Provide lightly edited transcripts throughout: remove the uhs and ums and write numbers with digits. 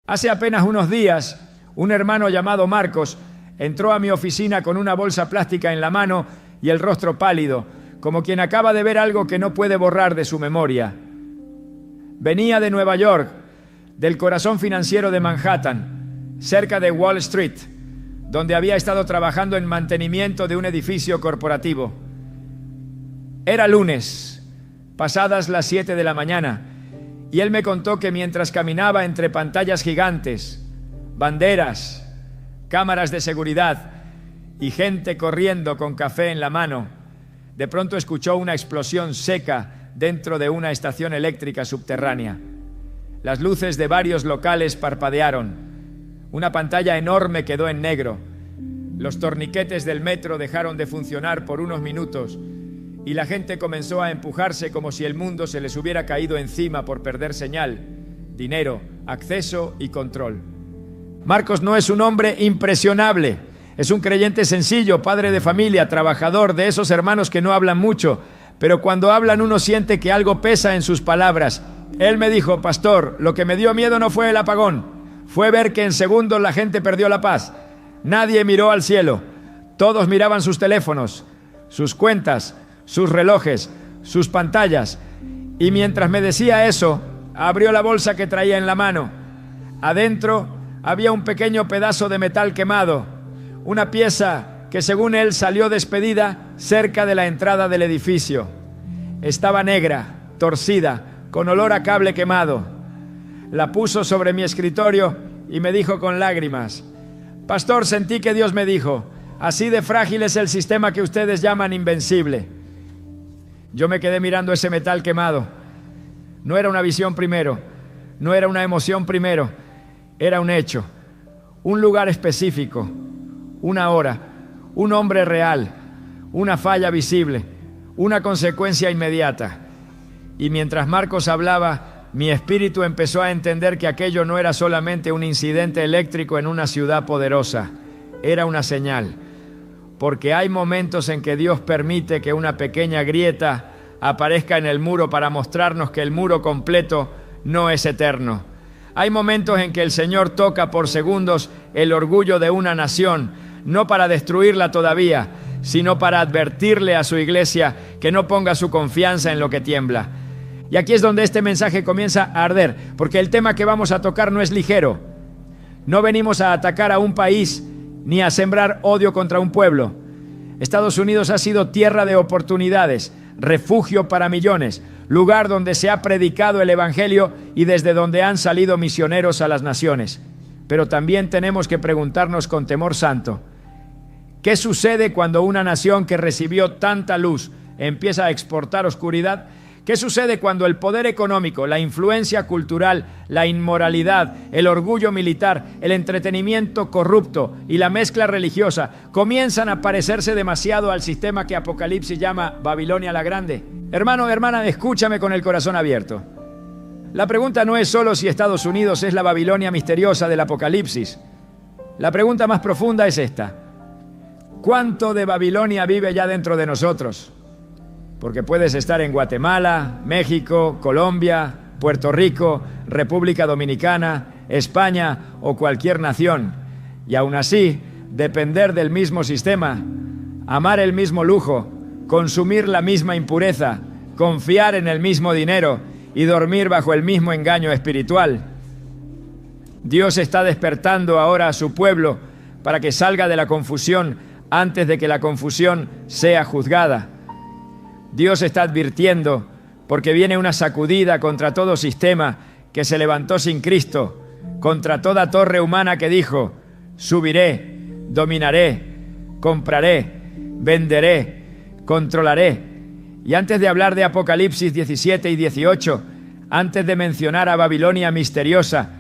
Hace apenas unos días, un hermano llamado Marcos entró a mi oficina con una bolsa plástica en la mano y el rostro pálido, como quien acaba de ver algo que no puede borrar de su memoria. Venía de Nueva York, del corazón financiero de Manhattan, cerca de Wall Street, donde había estado trabajando en mantenimiento de un edificio corporativo. Era lunes, pasadas las 7 de la mañana, y él me contó que mientras caminaba entre pantallas gigantes, banderas, cámaras de seguridad y gente corriendo con café en la mano, de pronto escuchó una explosión seca dentro de una estación eléctrica subterránea. Las luces de varios locales parpadearon. Una pantalla enorme quedó en negro. Los torniquetes del metro dejaron de funcionar por unos minutos y la gente comenzó a empujarse como si el mundo se les hubiera caído encima por perder señal, dinero, acceso y control. Marcos no es un hombre impresionable. Es un creyente sencillo, padre de familia, trabajador, de esos hermanos que no hablan mucho, pero cuando hablan uno siente que algo pesa en sus palabras. Él me dijo: pastor, lo que me dio miedo no fue el apagón, fue ver que en segundos la gente perdió la paz. Nadie miró al cielo, todos miraban sus teléfonos, sus cuentas, sus relojes, sus pantallas. Y mientras me decía eso, abrió la bolsa que traía en la mano. Adentro había un pequeño pedazo de metal quemado, una pieza que según él salió despedida cerca de la entrada del edificio. Estaba negra, torcida, con olor a cable quemado. La puso sobre mi escritorio y me dijo con lágrimas: pastor, sentí que Dios me dijo, así de frágil es el sistema que ustedes llaman invencible. Yo me quedé mirando ese metal quemado. No era una visión primero, no era una emoción primero, era un hecho, un lugar específico, una hora, un hombre real, una falla visible, una consecuencia inmediata. Y mientras Marcos hablaba, mi espíritu empezó a entender que aquello no era solamente un incidente eléctrico en una ciudad poderosa, era una señal. Porque hay momentos en que Dios permite que una pequeña grieta aparezca en el muro para mostrarnos que el muro completo no es eterno. Hay momentos en que el Señor toca por segundos el orgullo de una nación, no para destruirla todavía, sino para advertirle a su iglesia que no ponga su confianza en lo que tiembla. Y aquí es donde este mensaje comienza a arder, porque el tema que vamos a tocar no es ligero. No venimos a atacar a un país ni a sembrar odio contra un pueblo. Estados Unidos ha sido tierra de oportunidades, refugio para millones, lugar donde se ha predicado el evangelio y desde donde han salido misioneros a las naciones. Pero también tenemos que preguntarnos con temor santo: ¿qué sucede cuando una nación que recibió tanta luz empieza a exportar oscuridad? ¿Qué sucede cuando el poder económico, la influencia cultural, la inmoralidad, el orgullo militar, el entretenimiento corrupto y la mezcla religiosa comienzan a parecerse demasiado al sistema que Apocalipsis llama Babilonia la Grande? Hermano, hermana, escúchame con el corazón abierto. La pregunta no es solo si Estados Unidos es la Babilonia misteriosa del Apocalipsis. La pregunta más profunda es esta: ¿cuánto de Babilonia vive ya dentro de nosotros? Porque puedes estar en Guatemala, México, Colombia, Puerto Rico, República Dominicana, España o cualquier nación, y aún así depender del mismo sistema, amar el mismo lujo, consumir la misma impureza, confiar en el mismo dinero y dormir bajo el mismo engaño espiritual. Dios está despertando ahora a su pueblo para que salga de la confusión antes de que la confusión sea juzgada. Dios está advirtiendo porque viene una sacudida contra todo sistema que se levantó sin Cristo, contra toda torre humana que dijo: subiré, dominaré, compraré, venderé, controlaré. Y antes de hablar de Apocalipsis 17 y 18, antes de mencionar a Babilonia misteriosa,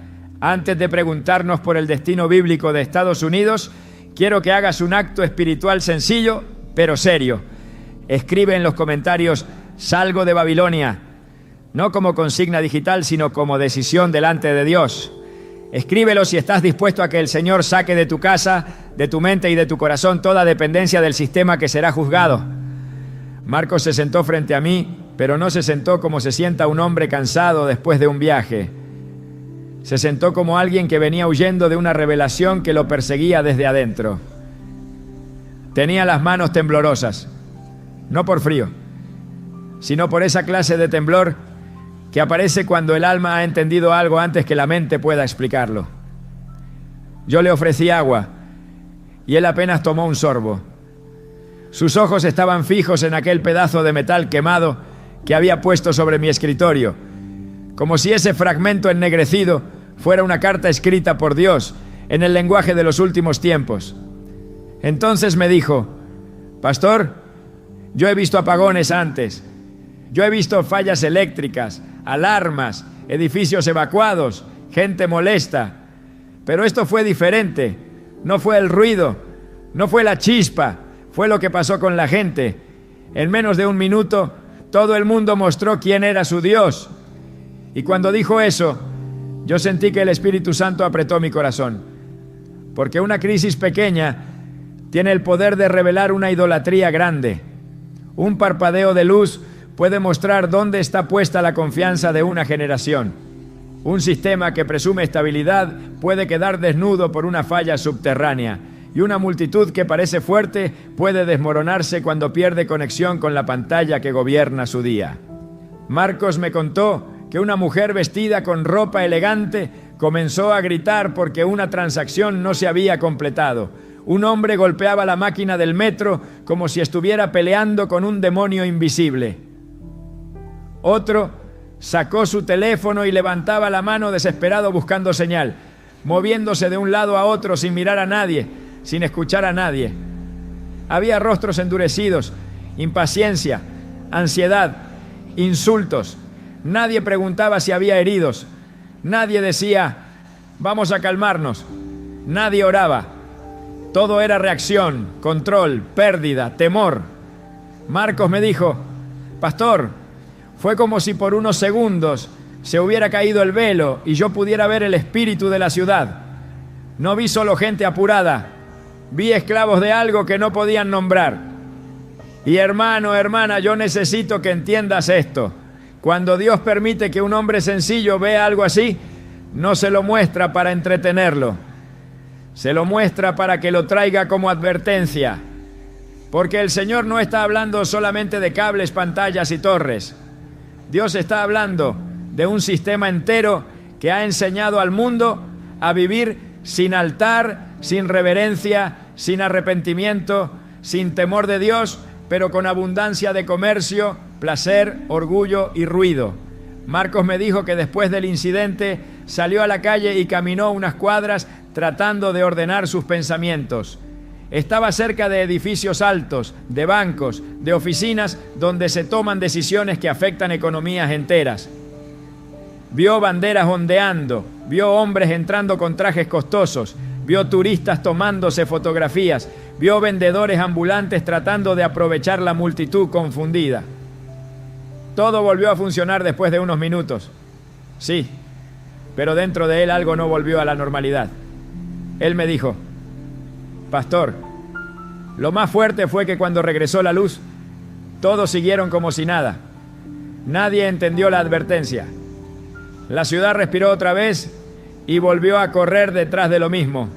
antes de preguntarnos por el destino bíblico de Estados Unidos, quiero que hagas un acto espiritual sencillo, pero serio. Escribe en los comentarios: salgo de Babilonia, no como consigna digital, sino como decisión delante de Dios. Escríbelo si estás dispuesto a que el Señor saque de tu casa, de tu mente y de tu corazón toda dependencia del sistema que será juzgado. Marcos se sentó frente a mí, pero no se sentó como se sienta un hombre cansado después de un viaje. Se sentó como alguien que venía huyendo de una revelación que lo perseguía desde adentro. Tenía las manos temblorosas, no por frío, sino por esa clase de temblor que aparece cuando el alma ha entendido algo antes que la mente pueda explicarlo. Yo le ofrecí agua y él apenas tomó un sorbo. Sus ojos estaban fijos en aquel pedazo de metal quemado que había puesto sobre mi escritorio, como si ese fragmento ennegrecido fuera una carta escrita por Dios en el lenguaje de los últimos tiempos. Entonces me dijo: pastor, yo he visto apagones antes, yo he visto fallas eléctricas, alarmas, edificios evacuados, gente molesta, pero esto fue diferente. No fue el ruido, no fue la chispa, fue lo que pasó con la gente. En menos de un minuto, todo el mundo mostró quién era su Dios. Y cuando dijo eso, yo sentí que el Espíritu Santo apretó mi corazón, porque una crisis pequeña tiene el poder de revelar una idolatría grande. Un parpadeo de luz puede mostrar dónde está puesta la confianza de una generación. Un sistema que presume estabilidad puede quedar desnudo por una falla subterránea, y una multitud que parece fuerte puede desmoronarse cuando pierde conexión con la pantalla que gobierna su día. Marcos me contó que una mujer vestida con ropa elegante comenzó a gritar porque una transacción no se había completado. Un hombre golpeaba la máquina del metro como si estuviera peleando con un demonio invisible. Otro sacó su teléfono y levantaba la mano desesperado buscando señal, moviéndose de un lado a otro sin mirar a nadie, sin escuchar a nadie. Había rostros endurecidos, impaciencia, ansiedad, insultos. Nadie preguntaba si había heridos. Nadie decía: vamos a calmarnos. Nadie oraba. Todo era reacción, control, pérdida, temor. Marcos me dijo: pastor, fue como si por unos segundos se hubiera caído el velo y yo pudiera ver el espíritu de la ciudad. No vi solo gente apurada, vi esclavos de algo que no podían nombrar. Y hermano, hermana, yo necesito que entiendas esto. Cuando Dios permite que un hombre sencillo vea algo así, no se lo muestra para entretenerlo. Se lo muestra para que lo traiga como advertencia. Porque el Señor no está hablando solamente de cables, pantallas y torres. Dios está hablando de un sistema entero que ha enseñado al mundo a vivir sin altar, sin reverencia, sin arrepentimiento, sin temor de Dios, pero con abundancia de comercio, placer, orgullo y ruido. Marcos me dijo que después del incidente salió a la calle y caminó unas cuadras tratando de ordenar sus pensamientos. Estaba cerca de edificios altos, de bancos, de oficinas donde se toman decisiones que afectan economías enteras. Vio banderas ondeando, vio hombres entrando con trajes costosos, vio turistas tomándose fotografías, vio vendedores ambulantes tratando de aprovechar la multitud confundida. Todo volvió a funcionar después de unos minutos. Sí, pero dentro de él algo no volvió a la normalidad. Él me dijo: pastor, lo más fuerte fue que cuando regresó la luz, todos siguieron como si nada. Nadie entendió la advertencia. La ciudad respiró otra vez y volvió a correr detrás de lo mismo.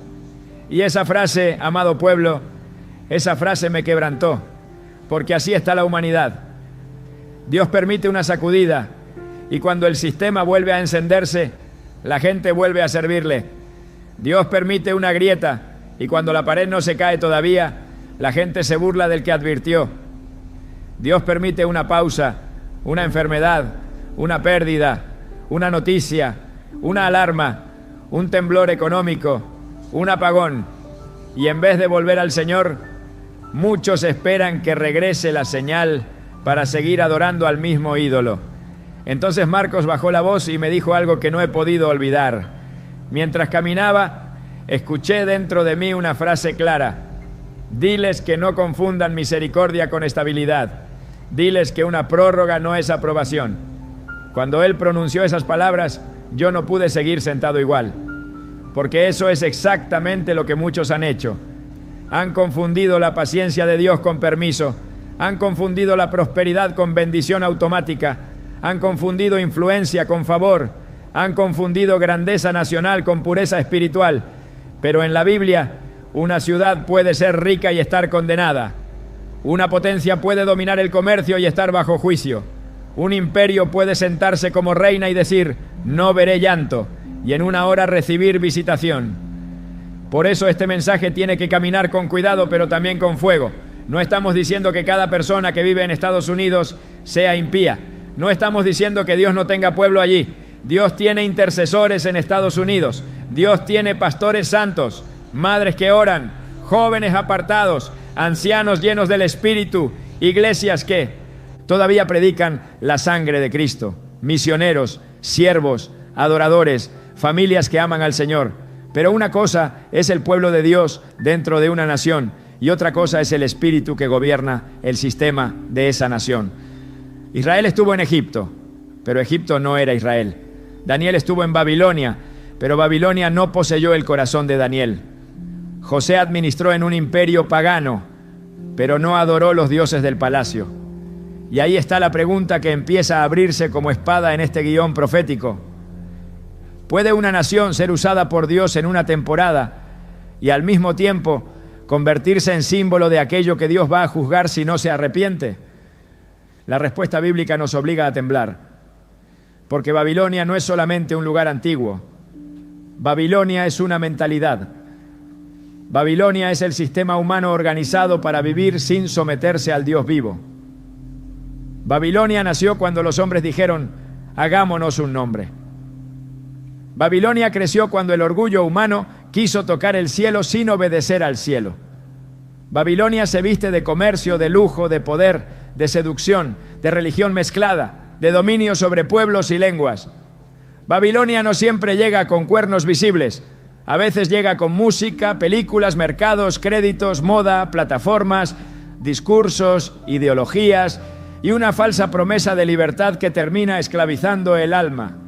Y esa frase, amado pueblo, esa frase me quebrantó, porque así está la humanidad. Dios permite una sacudida y cuando el sistema vuelve a encenderse, la gente vuelve a servirle. Dios permite una grieta y cuando la pared no se cae todavía, la gente se burla del que advirtió. Dios permite una pausa, una enfermedad, una pérdida, una noticia, una alarma, un temblor económico, un apagón. Y en vez de volver al Señor, muchos esperan que regrese la señal para seguir adorando al mismo ídolo. Entonces Marcos bajó la voz y me dijo algo que no he podido olvidar. Mientras caminaba, escuché dentro de mí una frase clara: diles que no confundan misericordia con estabilidad. Diles que una prórroga no es aprobación. Cuando él pronunció esas palabras, yo no pude seguir sentado igual, porque eso es exactamente lo que muchos han hecho. Han confundido la paciencia de Dios con permiso, han confundido la prosperidad con bendición automática, han confundido influencia con favor, Han confundido grandeza nacional con pureza espiritual. Pero en la Biblia, una ciudad puede ser rica y estar condenada. Una potencia puede dominar el comercio y estar bajo juicio. Un imperio puede sentarse como reina y decir, no veré llanto, y en una hora recibir visitación. Por eso este mensaje tiene que caminar con cuidado, pero también con fuego. No estamos diciendo que cada persona que vive en Estados Unidos sea impía. No estamos diciendo que Dios no tenga pueblo allí. Dios tiene intercesores en Estados Unidos. Dios tiene pastores santos, madres que oran, jóvenes apartados, ancianos llenos del Espíritu, iglesias que todavía predican la sangre de Cristo, misioneros, siervos, adoradores, familias que aman al Señor. Pero una cosa es el pueblo de Dios dentro de una nación y otra cosa es el Espíritu que gobierna el sistema de esa nación. Israel estuvo en Egipto, pero Egipto no era Israel. Daniel estuvo en Babilonia, pero Babilonia no poseyó el corazón de Daniel. José administró en un imperio pagano, pero no adoró los dioses del palacio. Y ahí está la pregunta que empieza a abrirse como espada en este guión profético. ¿Puede una nación ser usada por Dios en una temporada y al mismo tiempo convertirse en símbolo de aquello que Dios va a juzgar si no se arrepiente? La respuesta bíblica nos obliga a temblar, porque Babilonia no es solamente un lugar antiguo. Babilonia es una mentalidad. Babilonia es el sistema humano organizado para vivir sin someterse al Dios vivo. Babilonia nació cuando los hombres dijeron, hagámonos un nombre. Babilonia creció cuando el orgullo humano quiso tocar el cielo sin obedecer al cielo. Babilonia se viste de comercio, de lujo, de poder, de seducción, de religión mezclada, de dominio sobre pueblos y lenguas. Babilonia no siempre llega con cuernos visibles. A veces llega con música, películas, mercados, créditos, moda, plataformas, discursos, ideologías y una falsa promesa de libertad que termina esclavizando el alma.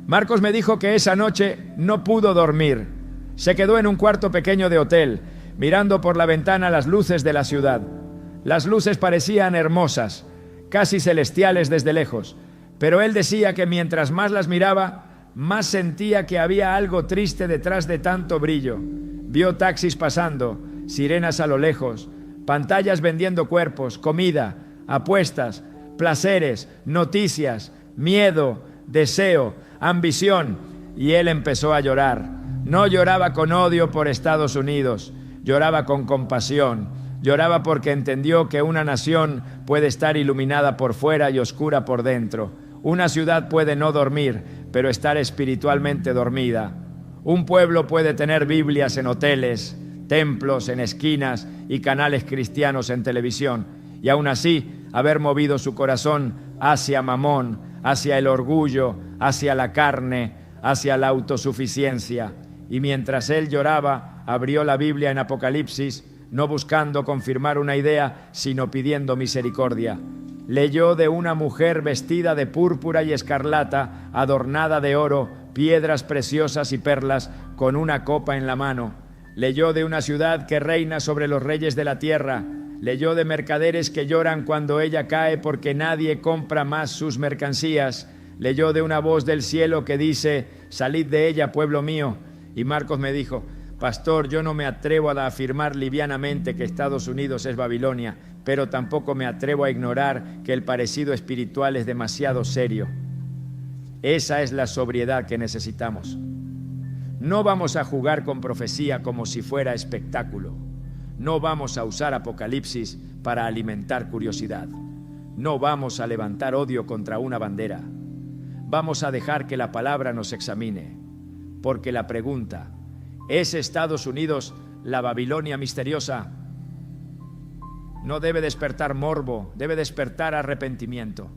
Marcos me dijo que esa noche no pudo dormir. Se quedó en un cuarto pequeño de hotel, mirando por la ventana las luces de la ciudad. Las luces parecían hermosas, casi celestiales desde lejos, pero él decía que mientras más las miraba, más sentía que había algo triste detrás de tanto brillo. Vio taxis pasando, sirenas a lo lejos, pantallas vendiendo cuerpos, comida, apuestas, placeres, noticias, miedo, deseo, ambición, y él empezó a llorar. No lloraba con odio por Estados Unidos, lloraba con compasión, lloraba porque entendió que una nación puede estar iluminada por fuera y oscura por dentro. Una ciudad puede no dormir, pero estar espiritualmente dormida. Un pueblo puede tener Biblias en hoteles, templos en esquinas y canales cristianos en televisión, y aún así haber movido su corazón hacia Mamón, hacia el orgullo, hacia la carne, hacia la autosuficiencia. Y mientras él lloraba, abrió la Biblia en Apocalipsis, no buscando confirmar una idea, sino pidiendo misericordia. Leyó de una mujer vestida de púrpura y escarlata, adornada de oro, piedras preciosas y perlas, con una copa en la mano. Leyó de una ciudad que reina sobre los reyes de la tierra. Leyó de mercaderes que lloran cuando ella cae porque nadie compra más sus mercancías. Leyó de una voz del cielo que dice, salid de ella, pueblo mío. Y Marcos me dijo, pastor, yo no me atrevo a afirmar livianamente que Estados Unidos es Babilonia, pero tampoco me atrevo a ignorar que el parecido espiritual es demasiado serio. Esa es la sobriedad que necesitamos. No vamos a jugar con profecía como si fuera espectáculo. No vamos a usar Apocalipsis para alimentar curiosidad. No vamos a levantar odio contra una bandera. Vamos a dejar que la palabra nos examine. Porque la pregunta, ¿es Estados Unidos la Babilonia misteriosa? No debe despertar morbo, debe despertar arrepentimiento.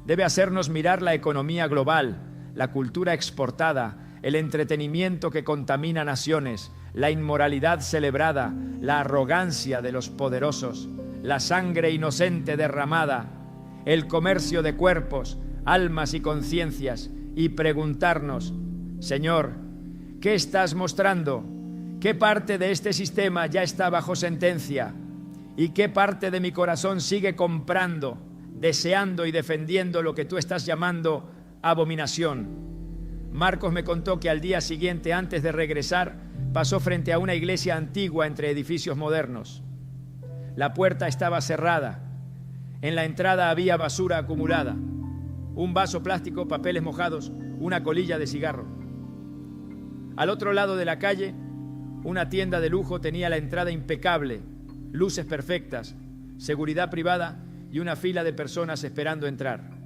Debe hacernos mirar la economía global, la cultura exportada, el entretenimiento que contamina naciones, la inmoralidad celebrada, la arrogancia de los poderosos, la sangre inocente derramada, el comercio de cuerpos, almas y conciencias, y preguntarnos, Señor, ¿qué estás mostrando? ¿Qué parte de este sistema ya está bajo sentencia? ¿Y qué parte de mi corazón sigue comprando, deseando y defendiendo lo que tú estás llamando abominación. Marcos me contó que al día siguiente, antes de regresar, pasó frente a una iglesia antigua entre edificios modernos. La puerta estaba cerrada. En la entrada había basura acumulada. Un vaso plástico, papeles mojados, una colilla de cigarro. Al otro lado de la calle, una tienda de lujo tenía la entrada impecable, luces perfectas, seguridad privada y una fila de personas esperando entrar.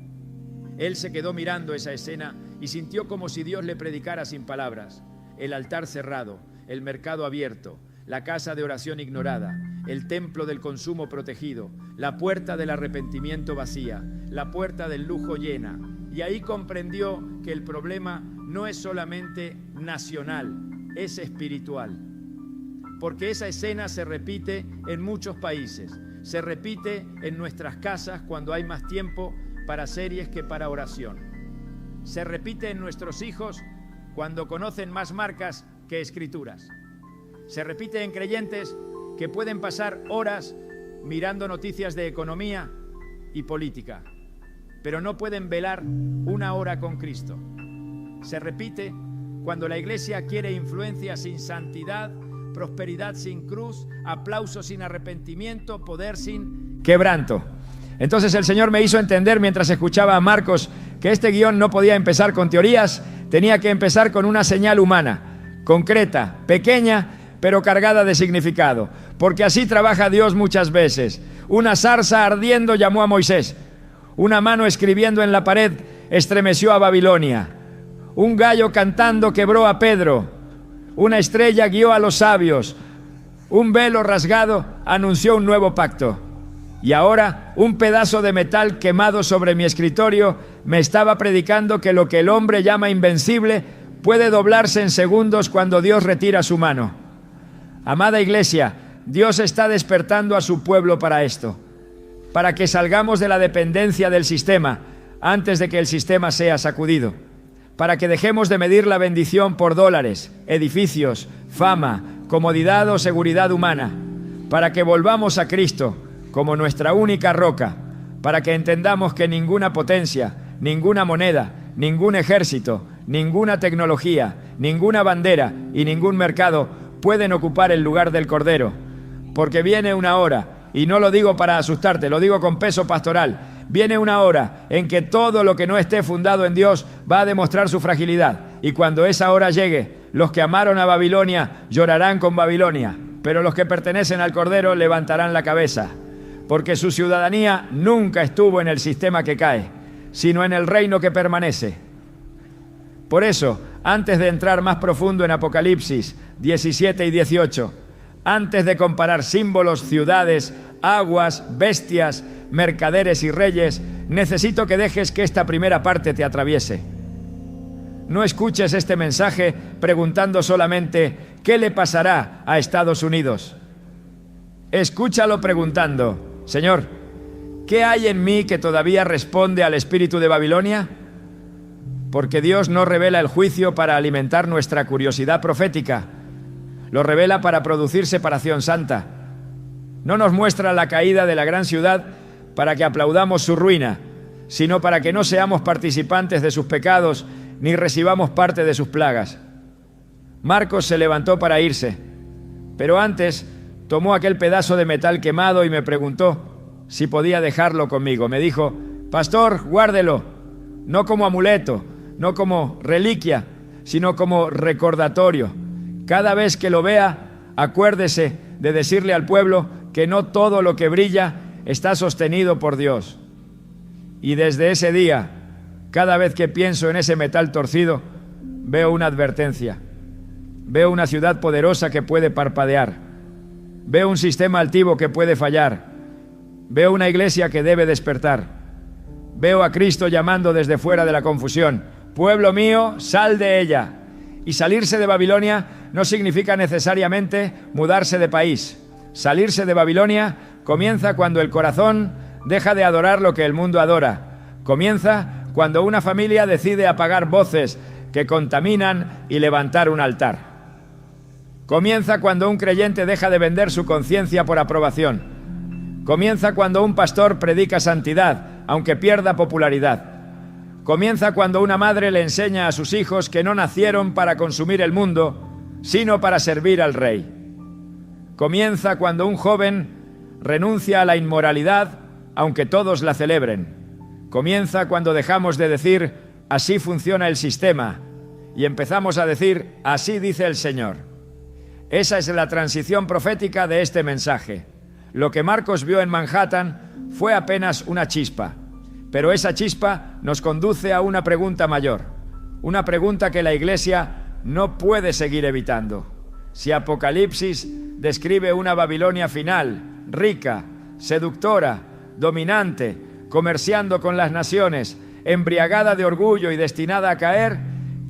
Él se quedó mirando esa escena y sintió como si Dios le predicara sin palabras. El altar cerrado, el mercado abierto, la casa de oración ignorada, el templo del consumo protegido, la puerta del arrepentimiento vacía, la puerta del lujo llena. Y ahí comprendió que el problema no es solamente nacional, es espiritual. Porque esa escena se repite en muchos países, se repite en nuestras casas cuando hay más tiempo para series que para oración. Se repite en nuestros hijos cuando conocen más marcas que escrituras. Se repite en creyentes que pueden pasar horas mirando noticias de economía y política, pero no pueden velar una hora con Cristo. Se repite cuando la iglesia quiere influencia sin santidad, prosperidad sin cruz, aplauso sin arrepentimiento, poder sin quebranto. Entonces el Señor me hizo entender mientras escuchaba a Marcos que este guión no podía empezar con teorías, tenía que empezar con una señal humana, concreta, pequeña, pero cargada de significado, porque así trabaja Dios muchas veces. Una zarza ardiendo llamó a Moisés, una mano escribiendo en la pared estremeció a Babilonia, un gallo cantando quebró a Pedro, una estrella guió a los sabios, un velo rasgado anunció un nuevo pacto. Y ahora un pedazo de metal quemado sobre mi escritorio me estaba predicando que lo que el hombre llama invencible puede doblarse en segundos cuando Dios retira su mano. Amada iglesia, Dios está despertando a su pueblo para esto, para que salgamos de la dependencia del sistema antes de que el sistema sea sacudido, para que dejemos de medir la bendición por dólares, edificios, fama, comodidad o seguridad humana, para que volvamos a Cristo como nuestra única roca, para que entendamos que ninguna potencia, ninguna moneda, ningún ejército, ninguna tecnología, ninguna bandera y ningún mercado pueden ocupar el lugar del Cordero, porque viene una hora, y no lo digo para asustarte, lo digo con peso pastoral, viene una hora en que todo lo que no esté fundado en Dios va a demostrar su fragilidad, y cuando esa hora llegue, los que amaron a Babilonia llorarán con Babilonia, pero los que pertenecen al Cordero levantarán la cabeza, porque su ciudadanía nunca estuvo en el sistema que cae, sino en el reino que permanece. Por eso, antes de entrar más profundo en Apocalipsis 17 y 18, antes de comparar símbolos, ciudades, aguas, bestias, mercaderes y reyes, necesito que dejes que esta primera parte te atraviese. No escuches este mensaje preguntando solamente ¿qué le pasará a Estados Unidos? Escúchalo preguntando, Señor, ¿qué hay en mí que todavía responde al espíritu de Babilonia? Porque Dios no revela el juicio para alimentar nuestra curiosidad profética, lo revela para producir separación santa. No nos muestra la caída de la gran ciudad para que aplaudamos su ruina, sino para que no seamos participantes de sus pecados ni recibamos parte de sus plagas. Marcos se levantó para irse, pero antes tomó aquel pedazo de metal quemado y me preguntó si podía dejarlo conmigo. Me dijo, pastor, guárdelo, no como amuleto, no como reliquia, sino como recordatorio. Cada vez que lo vea, acuérdese de decirle al pueblo que no todo lo que brilla está sostenido por Dios. Y desde ese día, cada vez que pienso en ese metal torcido, veo una advertencia. Veo una ciudad poderosa que puede parpadear. Veo un sistema altivo que puede fallar. Veo una iglesia que debe despertar. Veo a Cristo llamando desde fuera de la confusión. Pueblo mío, sal de ella. Y salirse de Babilonia no significa necesariamente mudarse de país. Salirse de Babilonia comienza cuando el corazón deja de adorar lo que el mundo adora. Comienza cuando una familia decide apagar voces que contaminan y levantar un altar. Comienza cuando un creyente deja de vender su conciencia por aprobación. Comienza cuando un pastor predica santidad, aunque pierda popularidad. Comienza cuando una madre le enseña a sus hijos que no nacieron para consumir el mundo, sino para servir al Rey. Comienza cuando un joven renuncia a la inmoralidad, aunque todos la celebren. Comienza cuando dejamos de decir, así funciona el sistema, y empezamos a decir, así dice el Señor. Esa es la transición profética de este mensaje. Lo que Marcos vio en Manhattan fue apenas una chispa, pero esa chispa nos conduce a una pregunta mayor, una pregunta que la Iglesia no puede seguir evitando. Si Apocalipsis describe una Babilonia final, rica, seductora, dominante, comerciando con las naciones, embriagada de orgullo y destinada a caer,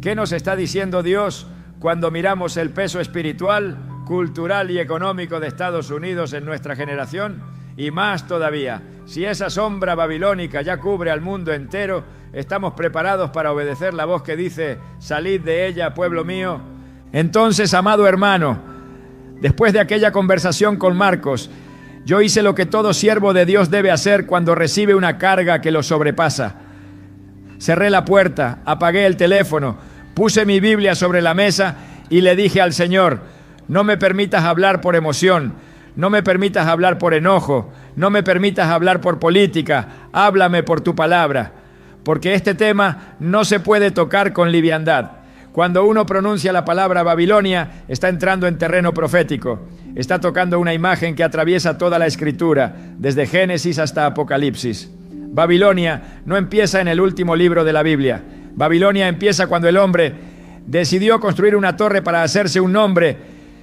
¿qué nos está diciendo Dios cuando miramos el peso espiritual, cultural y económico de Estados Unidos en nuestra generación? Y más todavía, si esa sombra babilónica ya cubre al mundo entero, ¿estamos preparados para obedecer la voz que dice, salid de ella, pueblo mío? Entonces, amado hermano, después de aquella conversación con Marcos, yo hice lo que todo siervo de Dios debe hacer cuando recibe una carga que lo sobrepasa. Cerré la puerta, apagué el teléfono, puse mi Biblia sobre la mesa y le dije al Señor, no me permitas hablar por emoción, no me permitas hablar por enojo, no me permitas hablar por política, háblame por tu palabra, porque este tema no se puede tocar con liviandad. Cuando uno pronuncia la palabra Babilonia, está entrando en terreno profético, está tocando una imagen que atraviesa toda la Escritura, desde Génesis hasta Apocalipsis. Babilonia no empieza en el último libro de la Biblia. Babilonia empieza cuando el hombre decidió construir una torre para hacerse un nombre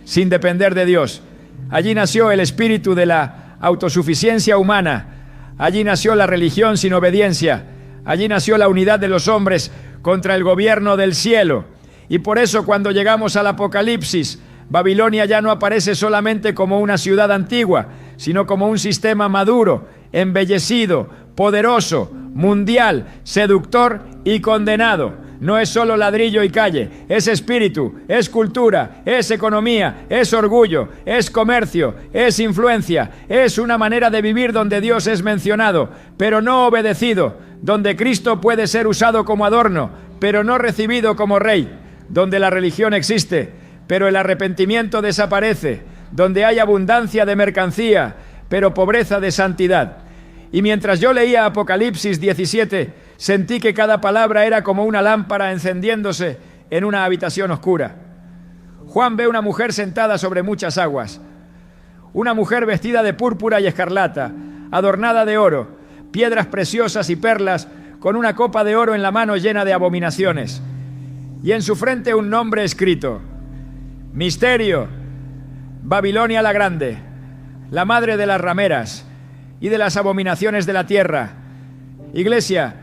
sin depender de Dios. Allí nació el espíritu de la autosuficiencia humana. Allí nació la religión sin obediencia. Allí nació la unidad de los hombres contra el gobierno del cielo. Y por eso cuando llegamos al Apocalipsis, Babilonia ya no aparece solamente como una ciudad antigua, sino como un sistema maduro, embellecido, poderoso, mundial, seductor y condenado. No es solo ladrillo y calle, es espíritu, es cultura, es economía, es orgullo, es comercio, es influencia, es una manera de vivir donde Dios es mencionado, pero no obedecido, donde Cristo puede ser usado como adorno, pero no recibido como rey, donde la religión existe, pero el arrepentimiento desaparece, donde hay abundancia de mercancía, pero pobreza de santidad. Y mientras yo leía Apocalipsis 17, sentí que cada palabra era como una lámpara encendiéndose en una habitación oscura. Juan ve una mujer sentada sobre muchas aguas, una mujer vestida de púrpura y escarlata, adornada de oro, piedras preciosas y perlas, con una copa de oro en la mano llena de abominaciones, y en su frente un nombre escrito: Misterio, Babilonia la Grande, la madre de las rameras y de las abominaciones de la tierra. Iglesia,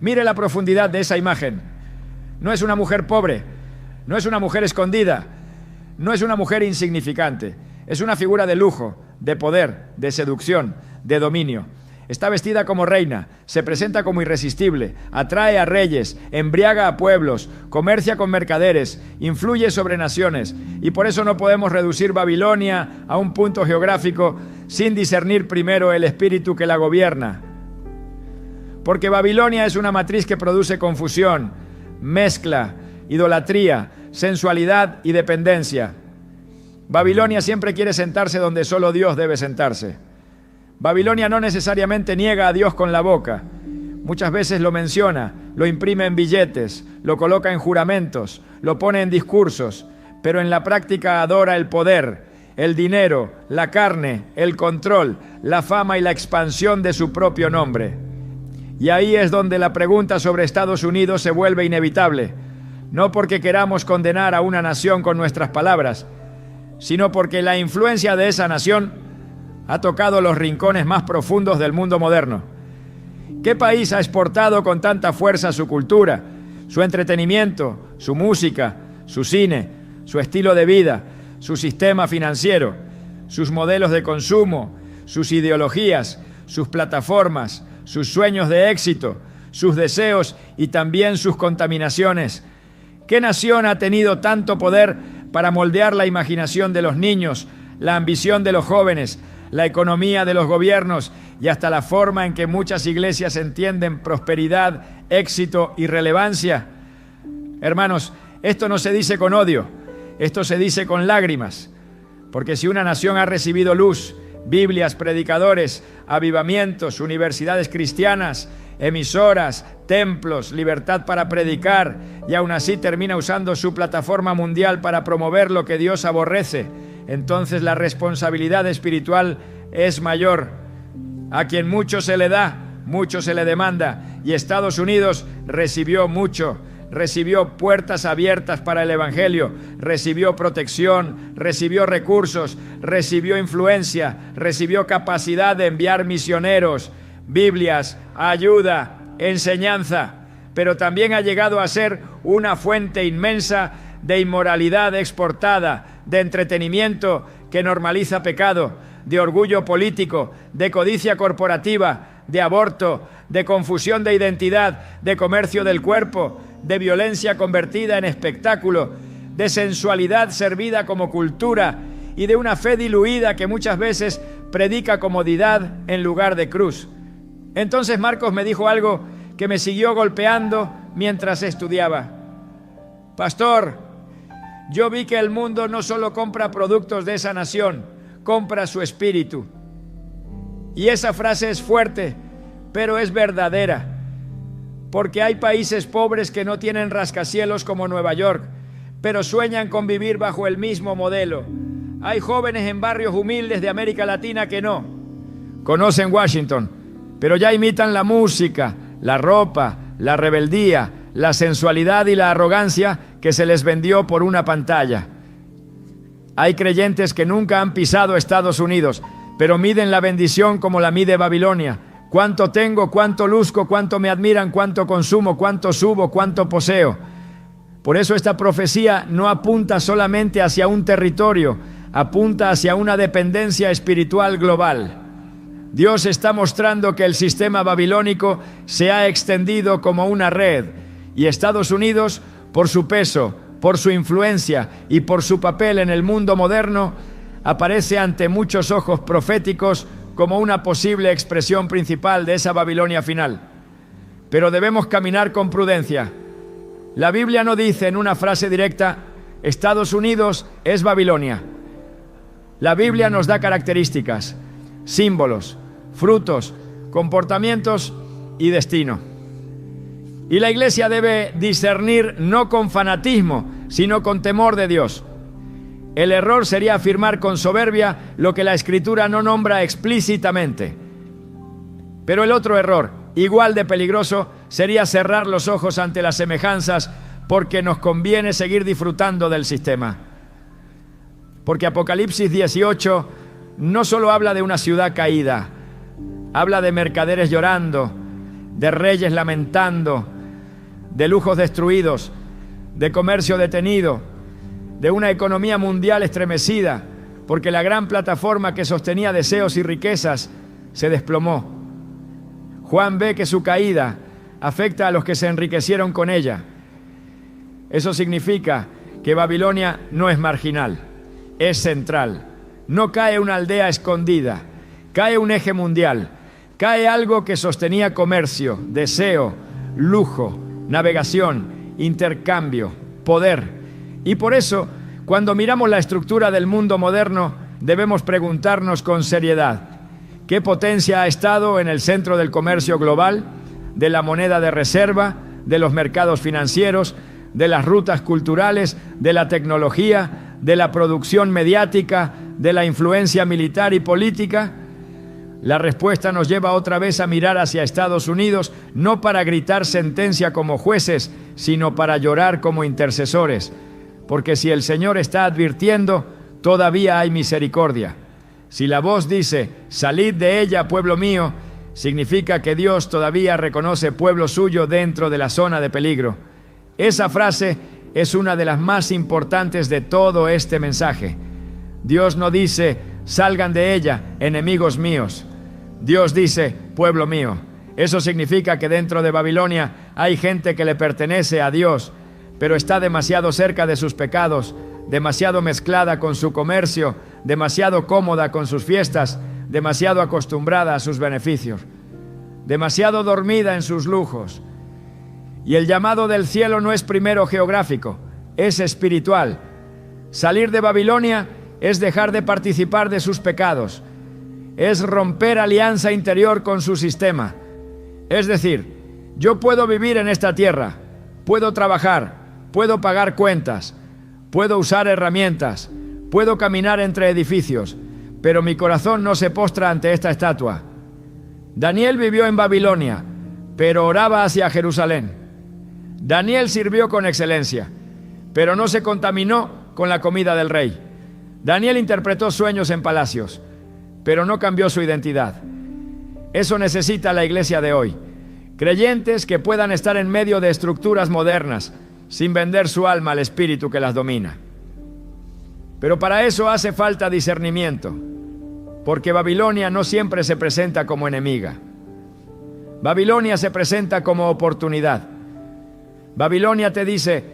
mire la profundidad de esa imagen. No es una mujer pobre, no es una mujer escondida, no es una mujer insignificante. Es una figura de lujo, de poder, de seducción, de dominio. Está vestida como reina, se presenta como irresistible, atrae a reyes, embriaga a pueblos, comercia con mercaderes, influye sobre naciones. Y por eso no podemos reducir Babilonia a un punto geográfico sin discernir primero el espíritu que la gobierna. Porque Babilonia es una matriz que produce confusión, mezcla, idolatría, sensualidad y dependencia. Babilonia siempre quiere sentarse donde solo Dios debe sentarse. Babilonia no necesariamente niega a Dios con la boca. Muchas veces lo menciona, lo imprime en billetes, lo coloca en juramentos, lo pone en discursos, pero en la práctica adora el poder, el dinero, la carne, el control, la fama y la expansión de su propio nombre. Y ahí es donde la pregunta sobre Estados Unidos se vuelve inevitable, no porque queramos condenar a una nación con nuestras palabras, sino porque la influencia de esa nación ha tocado los rincones más profundos del mundo moderno. ¿Qué país ha exportado con tanta fuerza su cultura, su entretenimiento, su música, su cine, su estilo de vida, su sistema financiero, sus modelos de consumo, sus ideologías, sus plataformas, sus sueños de éxito, sus deseos y también sus contaminaciones? ¿Qué nación ha tenido tanto poder para moldear la imaginación de los niños, la ambición de los jóvenes, la economía de los gobiernos y hasta la forma en que muchas iglesias entienden prosperidad, éxito y relevancia. Hermanos, esto no se dice con odio, esto se dice con lágrimas, porque si una nación ha recibido luz, Biblias, predicadores, avivamientos, universidades cristianas, emisoras, templos, libertad para predicar, y aún así termina usando su plataforma mundial para promover lo que Dios aborrece, entonces la responsabilidad espiritual es mayor. A quien mucho se le da, mucho se le demanda, y Estados Unidos recibió mucho. Recibió puertas abiertas para el Evangelio, recibió protección, recibió recursos, recibió influencia, recibió capacidad de enviar misioneros, Biblias, ayuda, enseñanza, pero también ha llegado a ser una fuente inmensa de inmoralidad exportada, de entretenimiento que normaliza pecado, de orgullo político, de codicia corporativa, de aborto, de confusión de identidad, de comercio del cuerpo, de violencia convertida en espectáculo, de sensualidad servida como cultura y de una fe diluida que muchas veces predica comodidad en lugar de cruz. Entonces Marcos me dijo algo que me siguió golpeando mientras estudiaba. Pastor, yo vi que el mundo no solo compra productos de esa nación, compra su espíritu. Y esa frase es fuerte, pero es verdadera. Porque hay países pobres que no tienen rascacielos como Nueva York, pero sueñan con vivir bajo el mismo modelo. Hay jóvenes en barrios humildes de América Latina que no conocen Washington, pero ya imitan la música, la ropa, la rebeldía, la sensualidad y la arrogancia que se les vendió por una pantalla. Hay creyentes que nunca han pisado Estados Unidos, pero miden la bendición como la mide Babilonia. Cuánto tengo, cuánto luzco, cuánto me admiran, cuánto consumo, cuánto subo, cuánto poseo. Por eso esta profecía no apunta solamente hacia un territorio, apunta hacia una dependencia espiritual global. Dios está mostrando que el sistema babilónico se ha extendido como una red, y Estados Unidos, por su peso, por su influencia y por su papel en el mundo moderno, aparece ante muchos ojos proféticos como una posible expresión principal de esa Babilonia final. Pero debemos caminar con prudencia. La Biblia no dice en una frase directa, Estados Unidos es Babilonia. La Biblia nos da características, símbolos, frutos, comportamientos y destino. Y la Iglesia debe discernir no con fanatismo, sino con temor de Dios. El error sería afirmar con soberbia lo que la Escritura no nombra explícitamente. Pero el otro error, igual de peligroso, sería cerrar los ojos ante las semejanzas porque nos conviene seguir disfrutando del sistema. Porque Apocalipsis 18 no solo habla de una ciudad caída, habla de mercaderes llorando, de reyes lamentando, de lujos destruidos, de comercio detenido, de una economía mundial estremecida, porque la gran plataforma que sostenía deseos y riquezas se desplomó. Juan ve que su caída afecta a los que se enriquecieron con ella. Eso significa que Babilonia no es marginal, es central. No cae una aldea escondida, cae un eje mundial, cae algo que sostenía comercio, deseo, lujo, navegación, intercambio, poder. Y por eso, cuando miramos la estructura del mundo moderno, debemos preguntarnos con seriedad, ¿qué potencia ha estado en el centro del comercio global, de la moneda de reserva, de los mercados financieros, de las rutas culturales, de la tecnología, de la producción mediática, de la influencia militar y política? La respuesta nos lleva otra vez a mirar hacia Estados Unidos, no para gritar sentencia como jueces, sino para llorar como intercesores. Porque si el Señor está advirtiendo, todavía hay misericordia. Si la voz dice, salid de ella, pueblo mío, significa que Dios todavía reconoce pueblo suyo dentro de la zona de peligro. Esa frase es una de las más importantes de todo este mensaje. Dios no dice, salgan de ella, enemigos míos. Dios dice, pueblo mío. Eso significa que dentro de Babilonia hay gente que le pertenece a Dios, pero está demasiado cerca de sus pecados, demasiado mezclada con su comercio, demasiado cómoda con sus fiestas, demasiado acostumbrada a sus beneficios, demasiado dormida en sus lujos. Y el llamado del cielo no es primero geográfico, es espiritual. Salir de Babilonia es dejar de participar de sus pecados, es romper alianza interior con su sistema. Es decir, yo puedo vivir en esta tierra, puedo trabajar, puedo pagar cuentas, puedo usar herramientas, puedo caminar entre edificios, pero mi corazón no se postra ante esta estatua. Daniel vivió en Babilonia, pero oraba hacia Jerusalén. Daniel sirvió con excelencia, pero no se contaminó con la comida del rey. Daniel interpretó sueños en palacios, pero no cambió su identidad. Eso necesita la iglesia de hoy. Creyentes que puedan estar en medio de estructuras modernas, sin vender su alma al espíritu que las domina. Pero para eso hace falta discernimiento, porque Babilonia no siempre se presenta como enemiga. Babilonia se presenta como oportunidad. Babilonia te dice: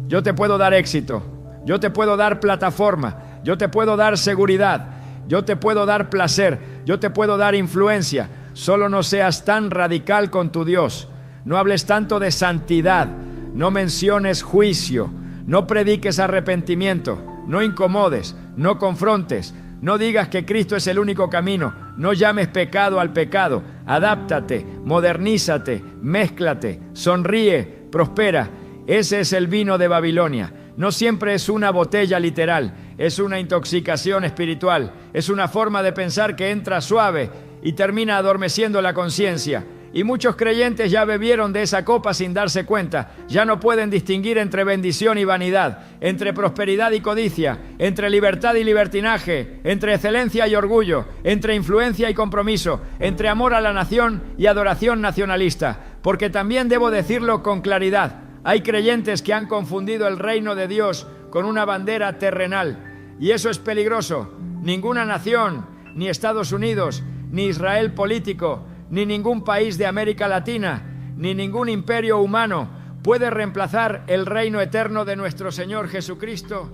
yo te puedo dar éxito, yo te puedo dar plataforma, yo te puedo dar seguridad, yo te puedo dar placer, yo te puedo dar influencia. Solo no seas tan radical con tu Dios. No hables tanto de santidad, no menciones juicio, no prediques arrepentimiento, no incomodes, no confrontes, no digas que Cristo es el único camino, no llames pecado al pecado. Adáptate, modernízate, mézclate, sonríe, prospera. Ese es el vino de Babilonia. No siempre es una botella literal, es una intoxicación espiritual, es una forma de pensar que entra suave y termina adormeciendo la conciencia. Y muchos creyentes ya bebieron de esa copa sin darse cuenta. Ya no pueden distinguir entre bendición y vanidad, entre prosperidad y codicia, entre libertad y libertinaje, entre excelencia y orgullo, entre influencia y compromiso, entre amor a la nación y adoración nacionalista. Porque también debo decirlo con claridad, hay creyentes que han confundido el reino de Dios con una bandera terrenal. Y eso es peligroso. Ninguna nación, ni Estados Unidos, ni Israel político, ni ningún país de América Latina, ni ningún imperio humano puede reemplazar el reino eterno de nuestro Señor Jesucristo.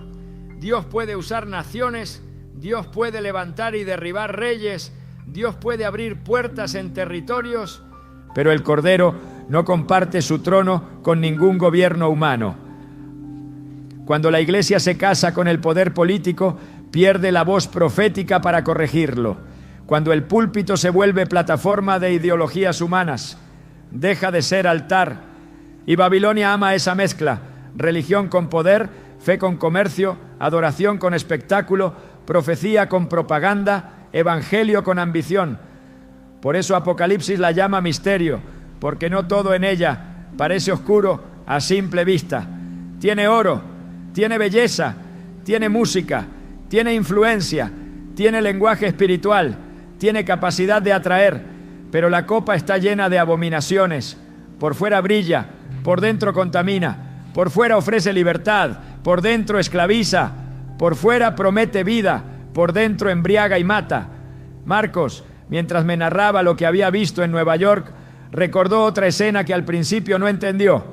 Dios puede usar naciones, Dios puede levantar y derribar reyes, Dios puede abrir puertas en territorios, pero el Cordero no comparte su trono con ningún gobierno humano. Cuando la Iglesia se casa con el poder político, pierde la voz profética para corregirlo. Cuando el púlpito se vuelve plataforma de ideologías humanas, deja de ser altar. Y Babilonia ama esa mezcla: religión con poder, fe con comercio, adoración con espectáculo, profecía con propaganda, evangelio con ambición. Por eso Apocalipsis la llama misterio, porque no todo en ella parece oscuro a simple vista. Tiene oro, tiene belleza, tiene música, tiene influencia, tiene lenguaje espiritual, tiene capacidad de atraer, pero la copa está llena de abominaciones. Por fuera brilla, por dentro contamina, por fuera ofrece libertad, por dentro esclaviza, por fuera promete vida, por dentro embriaga y mata. Marcos, mientras me narraba lo que había visto en Nueva York, recordó otra escena que al principio no entendió.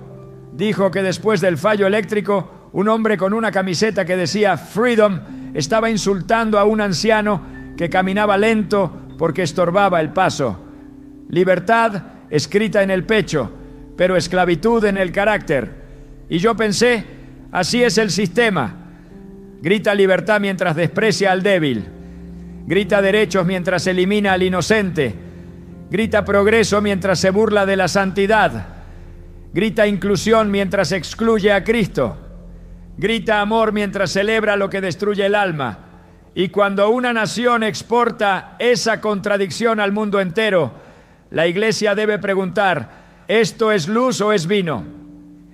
Dijo que después del fallo eléctrico, un hombre con una camiseta que decía Freedom estaba insultando a un anciano que caminaba lento porque estorbaba el paso. Libertad escrita en el pecho, pero esclavitud en el carácter. Y yo pensé, así es el sistema. Grita libertad mientras desprecia al débil. Grita derechos mientras elimina al inocente. Grita progreso mientras se burla de la santidad. Grita inclusión mientras excluye a Cristo. Grita amor mientras celebra lo que destruye el alma. Y cuando una nación exporta esa contradicción al mundo entero, la Iglesia debe preguntar: ¿esto es luz o es vino?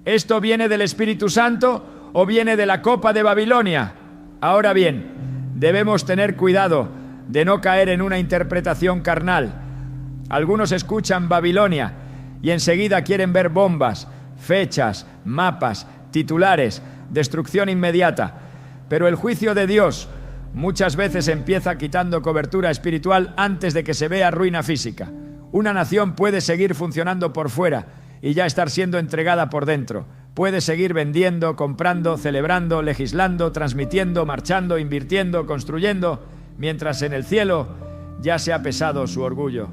¿Esto viene del Espíritu Santo o viene de la copa de Babilonia? Ahora bien, debemos tener cuidado de no caer en una interpretación carnal. Algunos escuchan Babilonia y enseguida quieren ver bombas, fechas, mapas, titulares, destrucción inmediata. Pero el juicio de Dios muchas veces empieza quitando cobertura espiritual antes de que se vea ruina física. Una nación puede seguir funcionando por fuera y ya estar siendo entregada por dentro. Puede seguir vendiendo, comprando, celebrando, legislando, transmitiendo, marchando, invirtiendo, construyendo, mientras en el cielo ya se ha pesado su orgullo.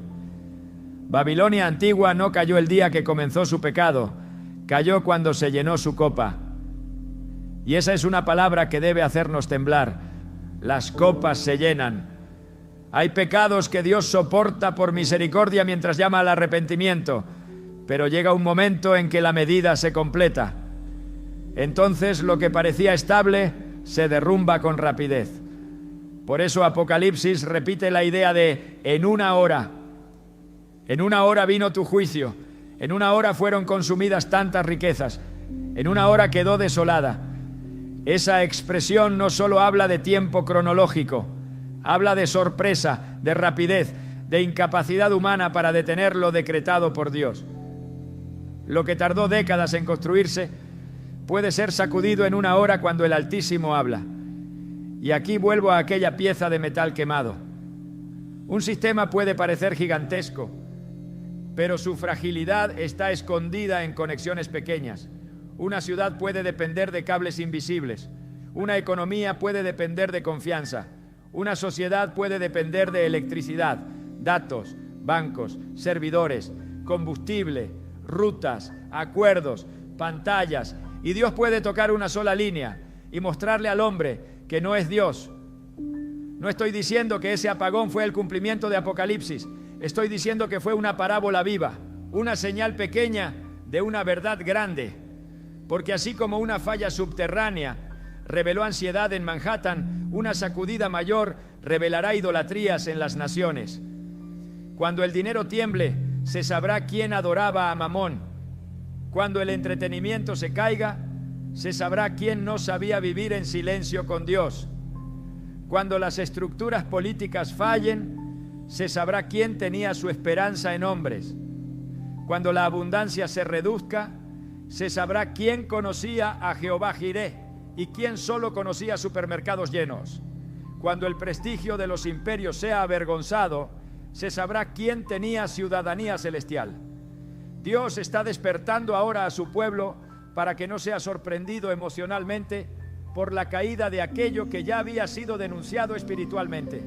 Babilonia antigua no cayó el día que comenzó su pecado, cayó cuando se llenó su copa. Y esa es una palabra que debe hacernos temblar. Las copas se llenan. Hay pecados que Dios soporta por misericordia mientras llama al arrepentimiento, pero llega un momento en que la medida se completa. Entonces lo que parecía estable se derrumba con rapidez. Por eso Apocalipsis repite la idea de en una hora. En una hora vino tu juicio. En una hora fueron consumidas tantas riquezas. En una hora quedó desolada. Esa expresión no solo habla de tiempo cronológico, habla de sorpresa, de rapidez, de incapacidad humana para detener lo decretado por Dios. Lo que tardó décadas en construirse puede ser sacudido en una hora cuando el Altísimo habla. Y aquí vuelvo a aquella pieza de metal quemado. Un sistema puede parecer gigantesco, pero su fragilidad está escondida en conexiones pequeñas. Una ciudad puede depender de cables invisibles. Una economía puede depender de confianza. Una sociedad puede depender de electricidad, datos, bancos, servidores, combustible, rutas, acuerdos, pantallas. Y Dios puede tocar una sola línea y mostrarle al hombre que no es Dios. No estoy diciendo que ese apagón fue el cumplimiento de Apocalipsis. Estoy diciendo que fue una parábola viva, una señal pequeña de una verdad grande. Porque así como una falla subterránea reveló ansiedad en Manhattan, una sacudida mayor revelará idolatrías en las naciones. Cuando el dinero tiemble, se sabrá quién adoraba a Mamón. Cuando el entretenimiento se caiga, se sabrá quién no sabía vivir en silencio con Dios. Cuando las estructuras políticas fallen, se sabrá quién tenía su esperanza en hombres. Cuando la abundancia se reduzca, se sabrá quién conocía a Jehová Jireh y quién solo conocía supermercados llenos. Cuando el prestigio de los imperios sea avergonzado, se sabrá quién tenía ciudadanía celestial. Dios está despertando ahora a su pueblo para que no sea sorprendido emocionalmente por la caída de aquello que ya había sido denunciado espiritualmente.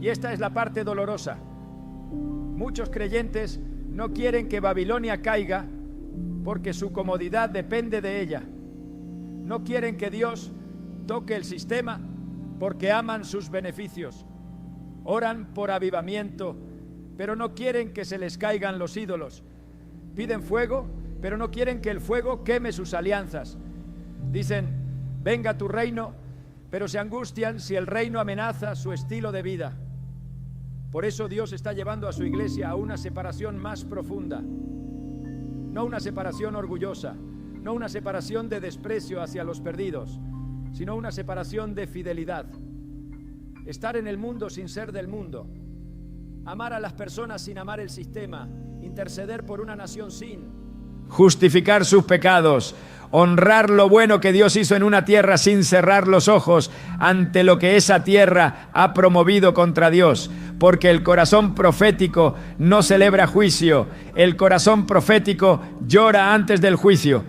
Y esta es la parte dolorosa. Muchos creyentes no quieren que Babilonia caiga porque su comodidad depende de ella. No quieren que Dios toque el sistema porque aman sus beneficios. Oran por avivamiento, pero no quieren que se les caigan los ídolos. Piden fuego, pero no quieren que el fuego queme sus alianzas. Dicen, venga tu reino, pero se angustian si el reino amenaza su estilo de vida. Por eso Dios está llevando a su iglesia a una separación más profunda. No una separación orgullosa, no una separación de desprecio hacia los perdidos, sino una separación de fidelidad. Estar en el mundo sin ser del mundo. Amar a las personas sin amar el sistema. Interceder por una nación sin justificar sus pecados. Honrar lo bueno que Dios hizo en una tierra sin cerrar los ojos ante lo que esa tierra ha promovido contra Dios. Porque el corazón profético no celebra juicio. El corazón profético llora antes del juicio.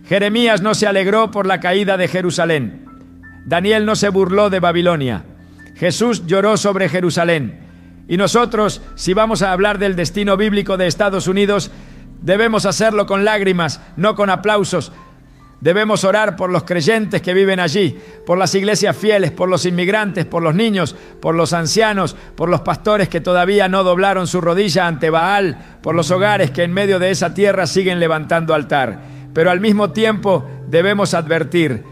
Jeremías no se alegró por la caída de Jerusalén. Daniel no se burló de Babilonia. Jesús lloró sobre Jerusalén. Y nosotros, si vamos a hablar del destino bíblico de Estados Unidos, debemos hacerlo con lágrimas, no con aplausos. Debemos orar por los creyentes que viven allí, por las iglesias fieles, por los inmigrantes, por los niños, por los ancianos, por los pastores que todavía no doblaron su rodilla ante Baal, por los hogares que en medio de esa tierra siguen levantando altar. Pero al mismo tiempo debemos advertir,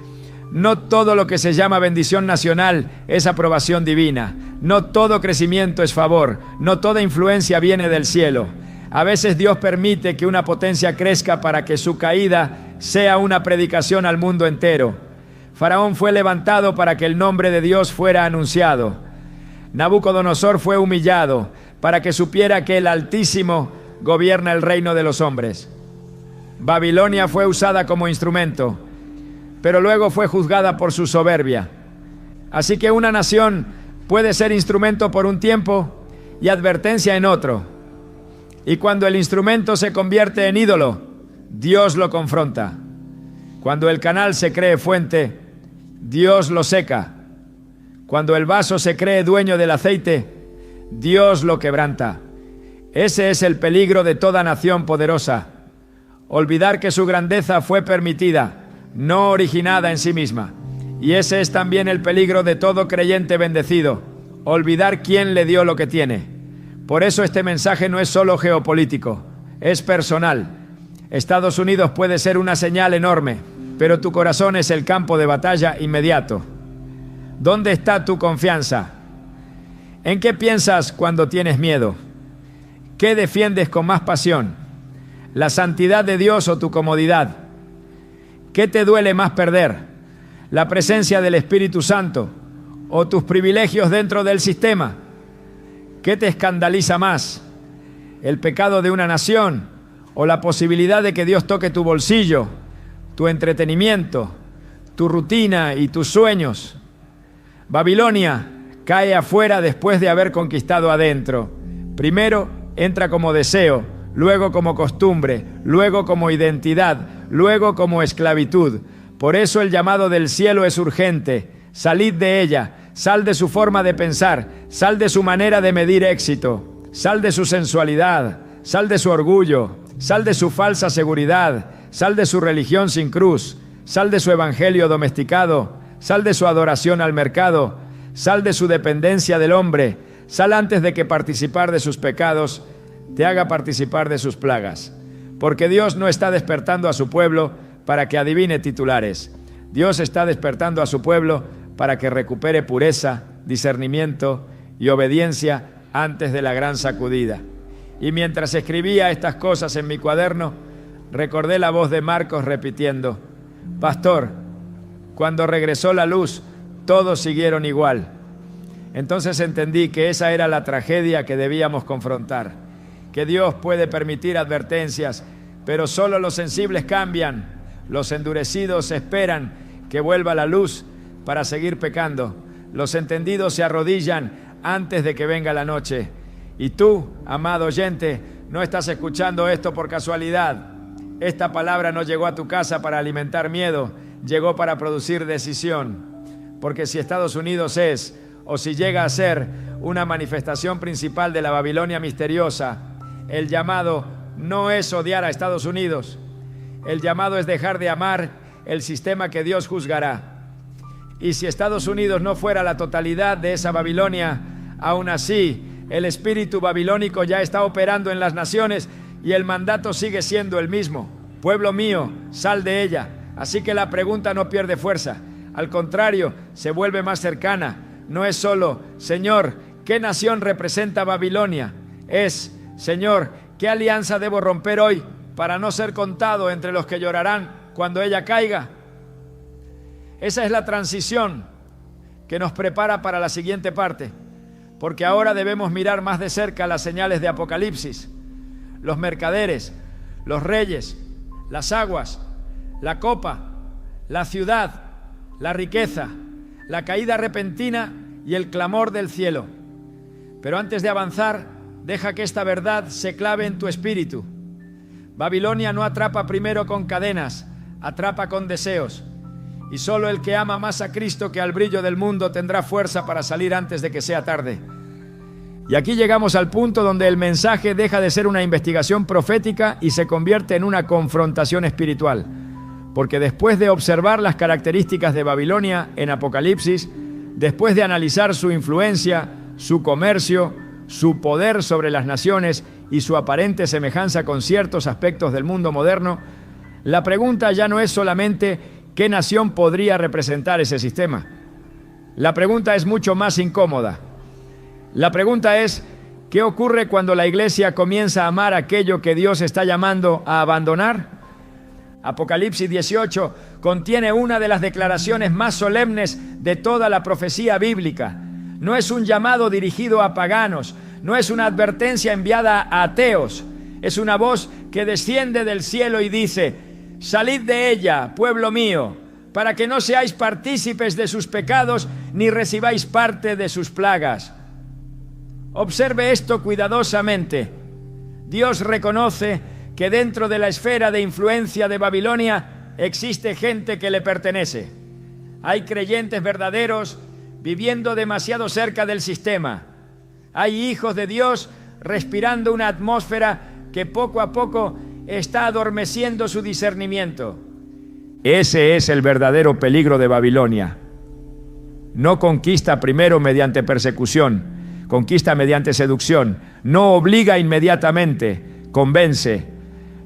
no todo lo que se llama bendición nacional es aprobación divina. No todo crecimiento es favor. No toda influencia viene del cielo. A veces Dios permite que una potencia crezca para que su caída sea una predicación al mundo entero. Faraón fue levantado para que el nombre de Dios fuera anunciado. Nabucodonosor fue humillado para que supiera que el Altísimo gobierna el reino de los hombres. Babilonia fue usada como instrumento, pero luego fue juzgada por su soberbia. Así que una nación puede ser instrumento por un tiempo y advertencia en otro. Y cuando el instrumento se convierte en ídolo, Dios lo confronta. Cuando el canal se cree fuente, Dios lo seca. Cuando el vaso se cree dueño del aceite, Dios lo quebranta. Ese es el peligro de toda nación poderosa. Olvidar que su grandeza fue permitida, no originada en sí misma. Y ese es también el peligro de todo creyente bendecido, olvidar quién le dio lo que tiene. Por eso este mensaje no es solo geopolítico, es personal. Estados Unidos puede ser una señal enorme, pero tu corazón es el campo de batalla inmediato. ¿Dónde está tu confianza? ¿En qué piensas cuando tienes miedo? ¿Qué defiendes con más pasión? ¿La santidad de Dios o tu comodidad? ¿Qué te duele más perder? ¿La presencia del Espíritu Santo o tus privilegios dentro del sistema? ¿Qué te escandaliza más? ¿El pecado de una nación o la posibilidad de que Dios toque tu bolsillo, tu entretenimiento, tu rutina y tus sueños? Babilonia cae afuera después de haber conquistado adentro. Primero entra como deseo, luego como costumbre, luego como identidad, luego como esclavitud. Por eso el llamado del cielo es urgente. Salid de ella, sal de su forma de pensar, sal de su manera de medir éxito, sal de su sensualidad, sal de su orgullo, sal de su falsa seguridad, sal de su religión sin cruz, sal de su evangelio domesticado, sal de su adoración al mercado, sal de su dependencia del hombre, sal antes de que participar de sus pecados te haga participar de sus plagas. Porque Dios no está despertando a su pueblo para que adivine titulares. Dios está despertando a su pueblo para que recupere pureza, discernimiento y obediencia antes de la gran sacudida. Y mientras escribía estas cosas en mi cuaderno, recordé la voz de Marcos repitiendo: Pastor, cuando regresó la luz, todos siguieron igual. Entonces entendí que esa era la tragedia que debíamos confrontar, que Dios puede permitir advertencias, pero solo los sensibles cambian. Los endurecidos esperan que vuelva la luz para seguir pecando. Los entendidos se arrodillan antes de que venga la noche. Y tú, amado oyente, no estás escuchando esto por casualidad. Esta palabra no llegó a tu casa para alimentar miedo, llegó para producir decisión. Porque si Estados Unidos es, o si llega a ser, una manifestación principal de la Babilonia misteriosa, el llamado no es odiar a Estados Unidos. El llamado es dejar de amar el sistema que Dios juzgará. Y si Estados Unidos no fuera la totalidad de esa Babilonia, aún así, el espíritu babilónico ya está operando en las naciones y el mandato sigue siendo el mismo. Pueblo mío, sal de ella. Así que la pregunta no pierde fuerza. Al contrario, se vuelve más cercana. No es solo, Señor, ¿qué nación representa Babilonia? Es, Señor, ¿qué alianza debo romper hoy para no ser contado entre los que llorarán cuando ella caiga? Esa es la transición que nos prepara para la siguiente parte, porque ahora debemos mirar más de cerca las señales de Apocalipsis, los mercaderes, los reyes, las aguas, la copa, la ciudad, la riqueza, la caída repentina y el clamor del cielo. Pero antes de avanzar, deja que esta verdad se clave en tu espíritu. Babilonia no atrapa primero con cadenas, atrapa con deseos. Y solo el que ama más a Cristo que al brillo del mundo tendrá fuerza para salir antes de que sea tarde. Y aquí llegamos al punto donde el mensaje deja de ser una investigación profética y se convierte en una confrontación espiritual. Porque después de observar las características de Babilonia en Apocalipsis, después de analizar su influencia, su comercio, su poder sobre las naciones y su aparente semejanza con ciertos aspectos del mundo moderno, la pregunta ya no es solamente ¿qué nación podría representar ese sistema? La pregunta es mucho más incómoda. La pregunta es ¿qué ocurre cuando la iglesia comienza a amar aquello que Dios está llamando a abandonar? Apocalipsis 18 contiene una de las declaraciones más solemnes de toda la profecía bíblica. No es un llamado dirigido a paganos, no es una advertencia enviada a ateos, es una voz que desciende del cielo y dice: salid de ella, pueblo mío, para que no seáis partícipes de sus pecados ni recibáis parte de sus plagas. Observe esto cuidadosamente. Dios reconoce que dentro de la esfera de influencia de Babilonia existe gente que le pertenece. Hay creyentes verdaderos viviendo demasiado cerca del sistema. Hay hijos de Dios respirando una atmósfera que poco a poco está adormeciendo su discernimiento. Ese es el verdadero peligro de Babilonia. No conquista primero mediante persecución, conquista mediante seducción. No obliga inmediatamente, convence.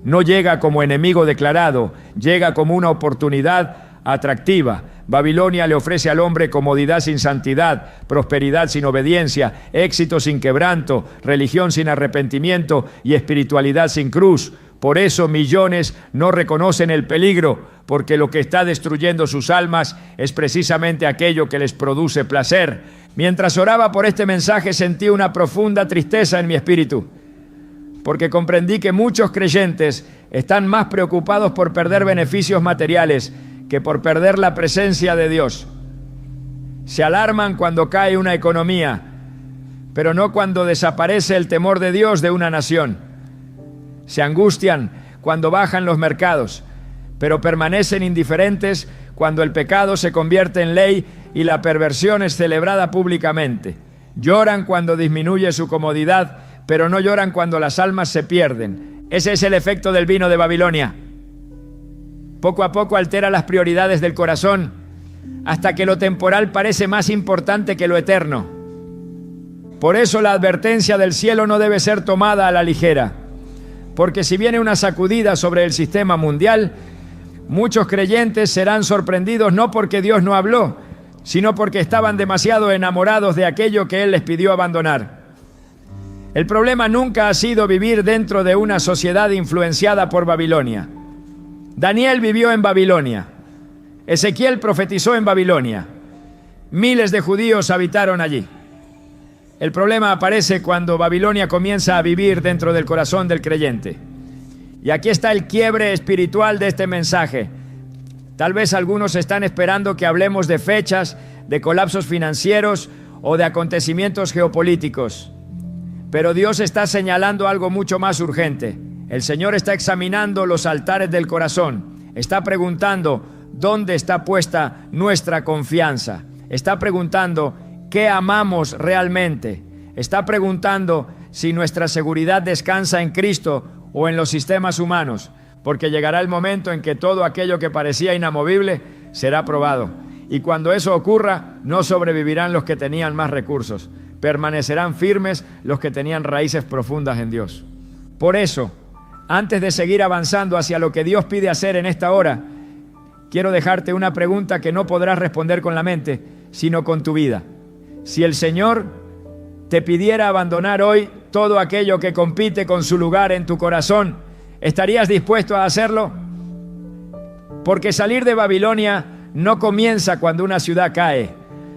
No llega como enemigo declarado, llega como una oportunidad atractiva. Babilonia le ofrece al hombre comodidad sin santidad, prosperidad sin obediencia, éxito sin quebranto, religión sin arrepentimiento y espiritualidad sin cruz. Por eso millones no reconocen el peligro, porque lo que está destruyendo sus almas es precisamente aquello que les produce placer. Mientras oraba por este mensaje sentí una profunda tristeza en mi espíritu, porque comprendí que muchos creyentes están más preocupados por perder beneficios materiales que por perder la presencia de Dios. Se alarman cuando cae una economía, pero no cuando desaparece el temor de Dios de una nación. Se angustian cuando bajan los mercados, pero permanecen indiferentes cuando el pecado se convierte en ley y la perversión es celebrada públicamente. Lloran cuando disminuye su comodidad, pero no lloran cuando las almas se pierden. Ese es el efecto del vino de Babilonia. Poco a poco altera las prioridades del corazón, hasta que lo temporal parece más importante que lo eterno. Por eso la advertencia del cielo no debe ser tomada a la ligera, porque si viene una sacudida sobre el sistema mundial, muchos creyentes serán sorprendidos no porque Dios no habló, sino porque estaban demasiado enamorados de aquello que Él les pidió abandonar. El problema nunca ha sido vivir dentro de una sociedad influenciada por Babilonia. Daniel vivió en Babilonia. Ezequiel profetizó en Babilonia. Miles de judíos habitaron allí. El problema aparece cuando Babilonia comienza a vivir dentro del corazón del creyente. Y aquí está el quiebre espiritual de este mensaje. Tal vez algunos están esperando que hablemos de fechas, de colapsos financieros o de acontecimientos geopolíticos. Pero Dios está señalando algo mucho más urgente. El Señor está examinando los altares del corazón. Está preguntando dónde está puesta nuestra confianza. Está preguntando qué amamos realmente. Está preguntando si nuestra seguridad descansa en Cristo o en los sistemas humanos, porque llegará el momento en que todo aquello que parecía inamovible será probado. Y cuando eso ocurra, no sobrevivirán los que tenían más recursos. Permanecerán firmes los que tenían raíces profundas en Dios. Por eso, antes de seguir avanzando hacia lo que Dios pide hacer en esta hora, quiero dejarte una pregunta que no podrás responder con la mente, sino con tu vida. Si el Señor te pidiera abandonar hoy todo aquello que compite con su lugar en tu corazón, ¿estarías dispuesto a hacerlo? Porque salir de Babilonia no comienza cuando una ciudad cae.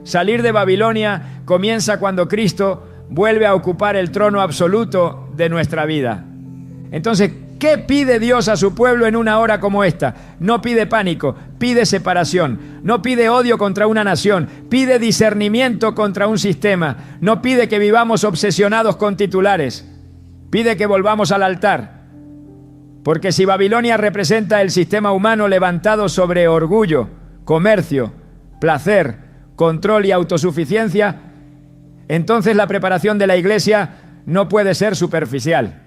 Salir de Babilonia comienza cuando Cristo vuelve a ocupar el trono absoluto de nuestra vida. Entonces, ¿qué pide Dios a su pueblo en una hora como esta? No pide pánico, pide separación. No pide odio contra una nación, pide discernimiento contra un sistema. No pide que vivamos obsesionados con titulares, pide que volvamos al altar. Porque si Babilonia representa el sistema humano levantado sobre orgullo, comercio, placer, control y autosuficiencia, entonces la preparación de la iglesia no puede ser superficial.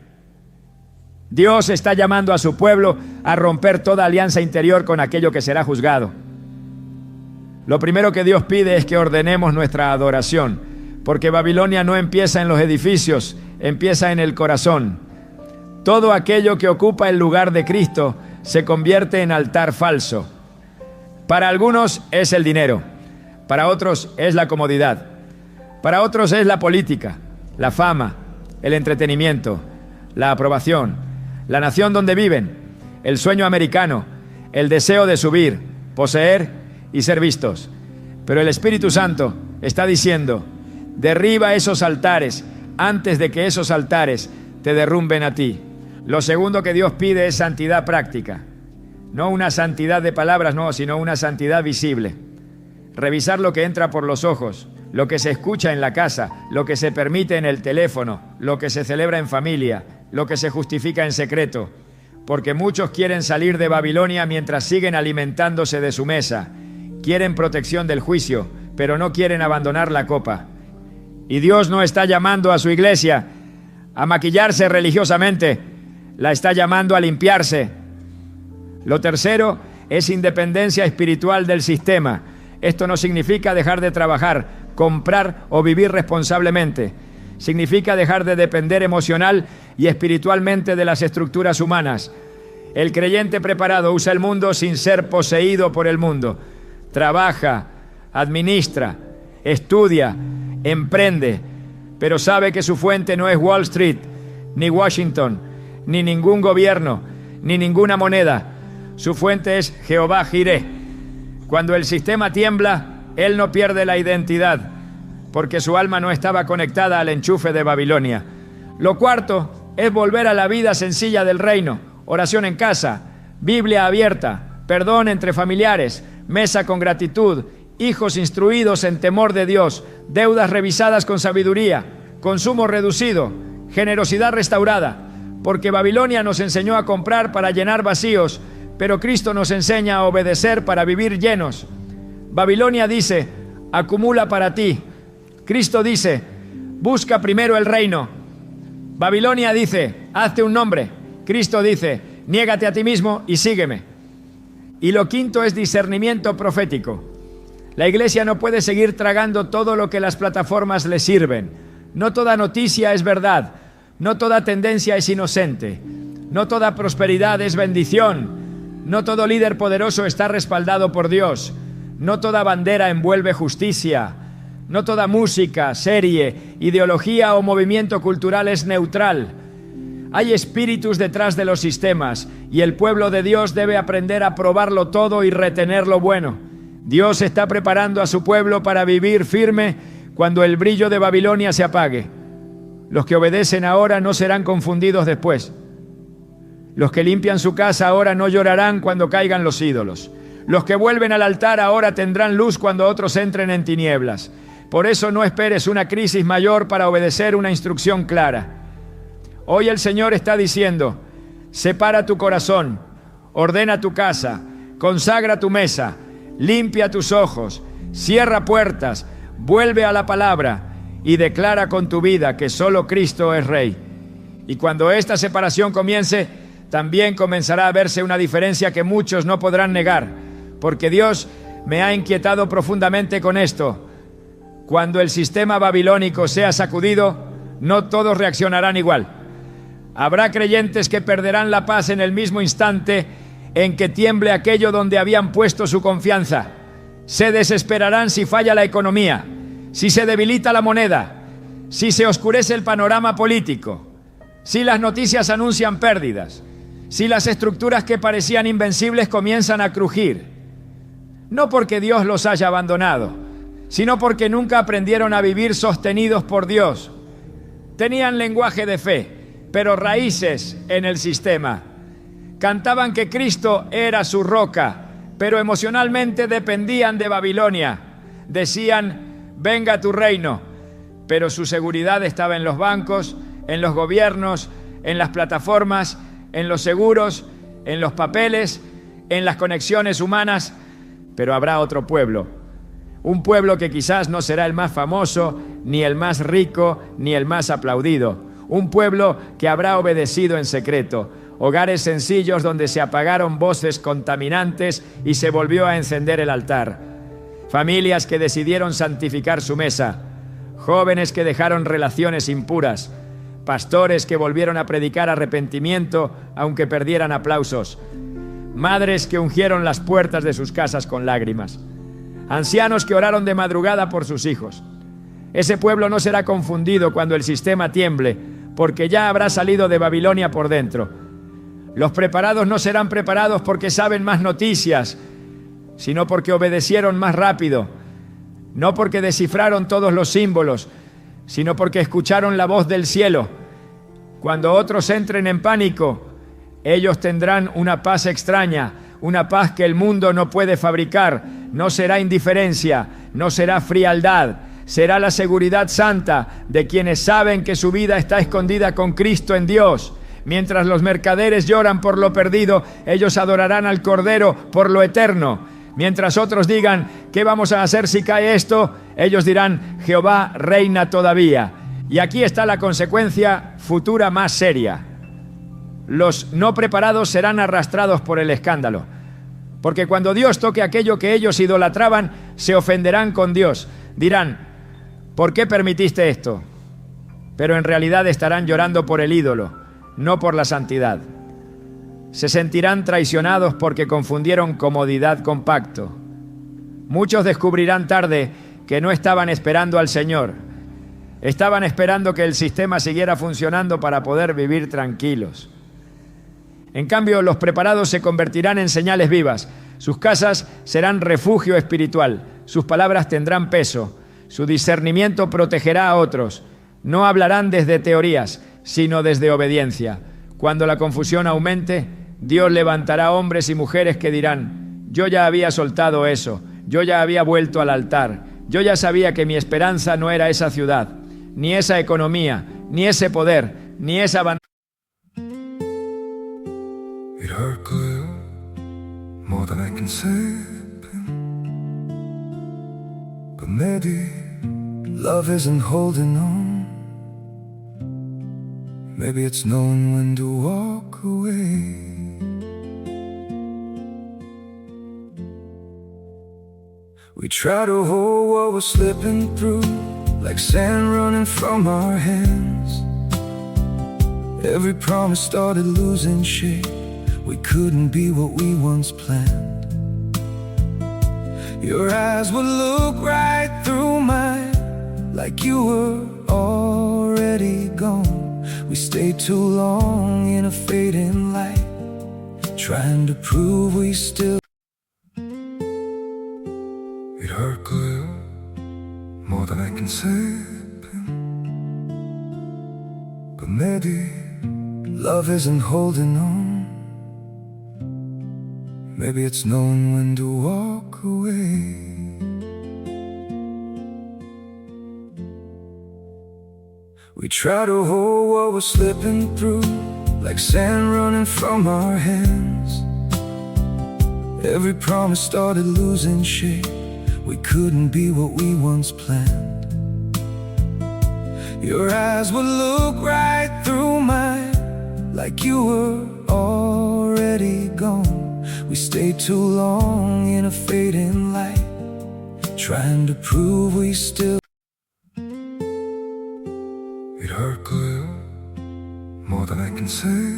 Dios está llamando a su pueblo a romper toda alianza interior con aquello que será juzgado. Lo primero que Dios pide es que ordenemos nuestra adoración, porque Babilonia no empieza en los edificios, empieza en el corazón. Todo aquello que ocupa el lugar de Cristo se convierte en altar falso. Para algunos es el dinero, para otros es la comodidad, para otros es la política, la fama, el entretenimiento, la aprobación, la nación donde viven, el sueño americano, el deseo de subir, poseer y ser vistos. Pero el Espíritu Santo está diciendo, derriba esos altares antes de que esos altares te derrumben a ti. Lo segundo que Dios pide es santidad práctica. No una santidad de palabras, no, sino una santidad visible. Revisar lo que entra por los ojos, lo que se escucha en la casa, lo que se permite en el teléfono, lo que se celebra en familia, lo que se justifica en secreto, porque muchos quieren salir de Babilonia mientras siguen alimentándose de su mesa. Quieren protección del juicio, pero no quieren abandonar la copa. Y Dios no está llamando a su iglesia a maquillarse religiosamente, la está llamando a limpiarse. Lo tercero es independencia espiritual del sistema. Esto no significa dejar de trabajar, comprar o vivir responsablemente. Significa dejar de depender emocional y espiritualmente de las estructuras humanas. El creyente preparado usa el mundo sin ser poseído por el mundo. Trabaja, administra, estudia, emprende, pero sabe que su fuente no es Wall Street, ni Washington, ni ningún gobierno, ni ninguna moneda. Su fuente es Jehová Jireh. Cuando el sistema tiembla, él no pierde la identidad, porque su alma no estaba conectada al enchufe de Babilonia. Lo cuarto es volver a la vida sencilla del reino. Oración en casa, Biblia abierta, perdón entre familiares, mesa con gratitud, hijos instruidos en temor de Dios, deudas revisadas con sabiduría, consumo reducido, generosidad restaurada, porque Babilonia nos enseñó a comprar para llenar vacíos, pero Cristo nos enseña a obedecer para vivir llenos. Babilonia dice, acumula para ti. Cristo dice, busca primero el reino. Babilonia dice, hazte un nombre. Cristo dice, niégate a ti mismo y sígueme. Y lo quinto es discernimiento profético. La iglesia no puede seguir tragando todo lo que las plataformas le sirven. No toda noticia es verdad. No toda tendencia es inocente. No toda prosperidad es bendición. No todo líder poderoso está respaldado por Dios. No toda bandera envuelve justicia. No toda música, serie, ideología o movimiento cultural es neutral. Hay espíritus detrás de los sistemas y el pueblo de Dios debe aprender a probarlo todo y retener lo bueno. Dios está preparando a su pueblo para vivir firme cuando el brillo de Babilonia se apague. Los que obedecen ahora no serán confundidos después. Los que limpian su casa ahora no llorarán cuando caigan los ídolos. Los que vuelven al altar ahora tendrán luz cuando otros entren en tinieblas. Por eso no esperes una crisis mayor para obedecer una instrucción clara. Hoy el Señor está diciendo, separa tu corazón, ordena tu casa, consagra tu mesa, limpia tus ojos, cierra puertas, vuelve a la palabra y declara con tu vida que solo Cristo es Rey. Y cuando esta separación comience, también comenzará a verse una diferencia que muchos no podrán negar, porque Dios me ha inquietado profundamente con esto. Cuando el sistema babilónico sea sacudido, no todos reaccionarán igual. Habrá creyentes que perderán la paz en el mismo instante en que tiemble aquello donde habían puesto su confianza. Se desesperarán si falla la economía, si se debilita la moneda, si se oscurece el panorama político, si las noticias anuncian pérdidas, si las estructuras que parecían invencibles comienzan a crujir. No porque Dios los haya abandonado, sino porque nunca aprendieron a vivir sostenidos por Dios. Tenían lenguaje de fe, pero raíces en el sistema. Cantaban que Cristo era su roca, pero emocionalmente dependían de Babilonia. Decían, venga tu reino, pero su seguridad estaba en los bancos, en los gobiernos, en las plataformas, en los seguros, en los papeles, en las conexiones humanas. Pero habrá otro pueblo, un pueblo que quizás no será el más famoso, ni el más rico, ni el más aplaudido. Un pueblo que habrá obedecido en secreto. Hogares sencillos donde se apagaron voces contaminantes y se volvió a encender el altar. Familias que decidieron santificar su mesa. Jóvenes que dejaron relaciones impuras. Pastores que volvieron a predicar arrepentimiento aunque perdieran aplausos. Madres que ungieron las puertas de sus casas con lágrimas. Ancianos que oraron de madrugada por sus hijos. Ese pueblo no será confundido cuando el sistema tiemble, porque ya habrá salido de Babilonia por dentro. Los preparados no serán preparados porque saben más noticias, sino porque obedecieron más rápido. No porque descifraron todos los símbolos, sino porque escucharon la voz del cielo. Cuando otros entren en pánico, ellos tendrán una paz extraña, una paz que el mundo no puede fabricar. No será indiferencia, no será frialdad. Será la seguridad santa de quienes saben que su vida está escondida con Cristo en Dios. Mientras los mercaderes lloran por lo perdido, ellos adorarán al Cordero por lo eterno. Mientras otros digan, ¿qué vamos a hacer si cae esto? Ellos dirán, Jehová reina todavía. Y aquí está la consecuencia futura más seria. Los no preparados serán arrastrados por el escándalo. Porque cuando Dios toque aquello que ellos idolatraban, se ofenderán con Dios. Dirán, ¿por qué permitiste esto? Pero en realidad estarán llorando por el ídolo, no por la santidad. Se sentirán traicionados porque confundieron comodidad con pacto. Muchos descubrirán tarde que no estaban esperando al Señor. Estaban esperando que el sistema siguiera funcionando para poder vivir tranquilos. En cambio, los preparados se convertirán en señales vivas. Sus casas serán refugio espiritual. Sus palabras tendrán peso. Su discernimiento protegerá a otros. No hablarán desde teorías, sino desde obediencia. Cuando la confusión aumente, Dios levantará hombres y mujeres que dirán, yo ya había soltado eso, yo ya había vuelto al altar, yo ya sabía que mi esperanza no era esa ciudad, ni esa economía, ni ese poder, ni esa bandera. It hurt good, more than I can say, but maybe love isn't holding on. Maybe it's knowing when to walk away. We try to hold what we're slipping through, like sand running from our hands. Every promise started losing shape. We couldn't be what we once planned. Your eyes would look right through mine, like you were already gone. We stayed too long in a fading light, trying to prove we still. It hurt good, more than I can say, but maybe love isn't holding on. Maybe it's knowing when to walk away. We try to hold what we're slipping through, like sand running from our hands. Every promise started losing shape. We couldn't be what we once planned. Your eyes would look right through mine, like you were already gone. We stayed too long in a fading light, trying to prove we still. It hurt good, more than I can say,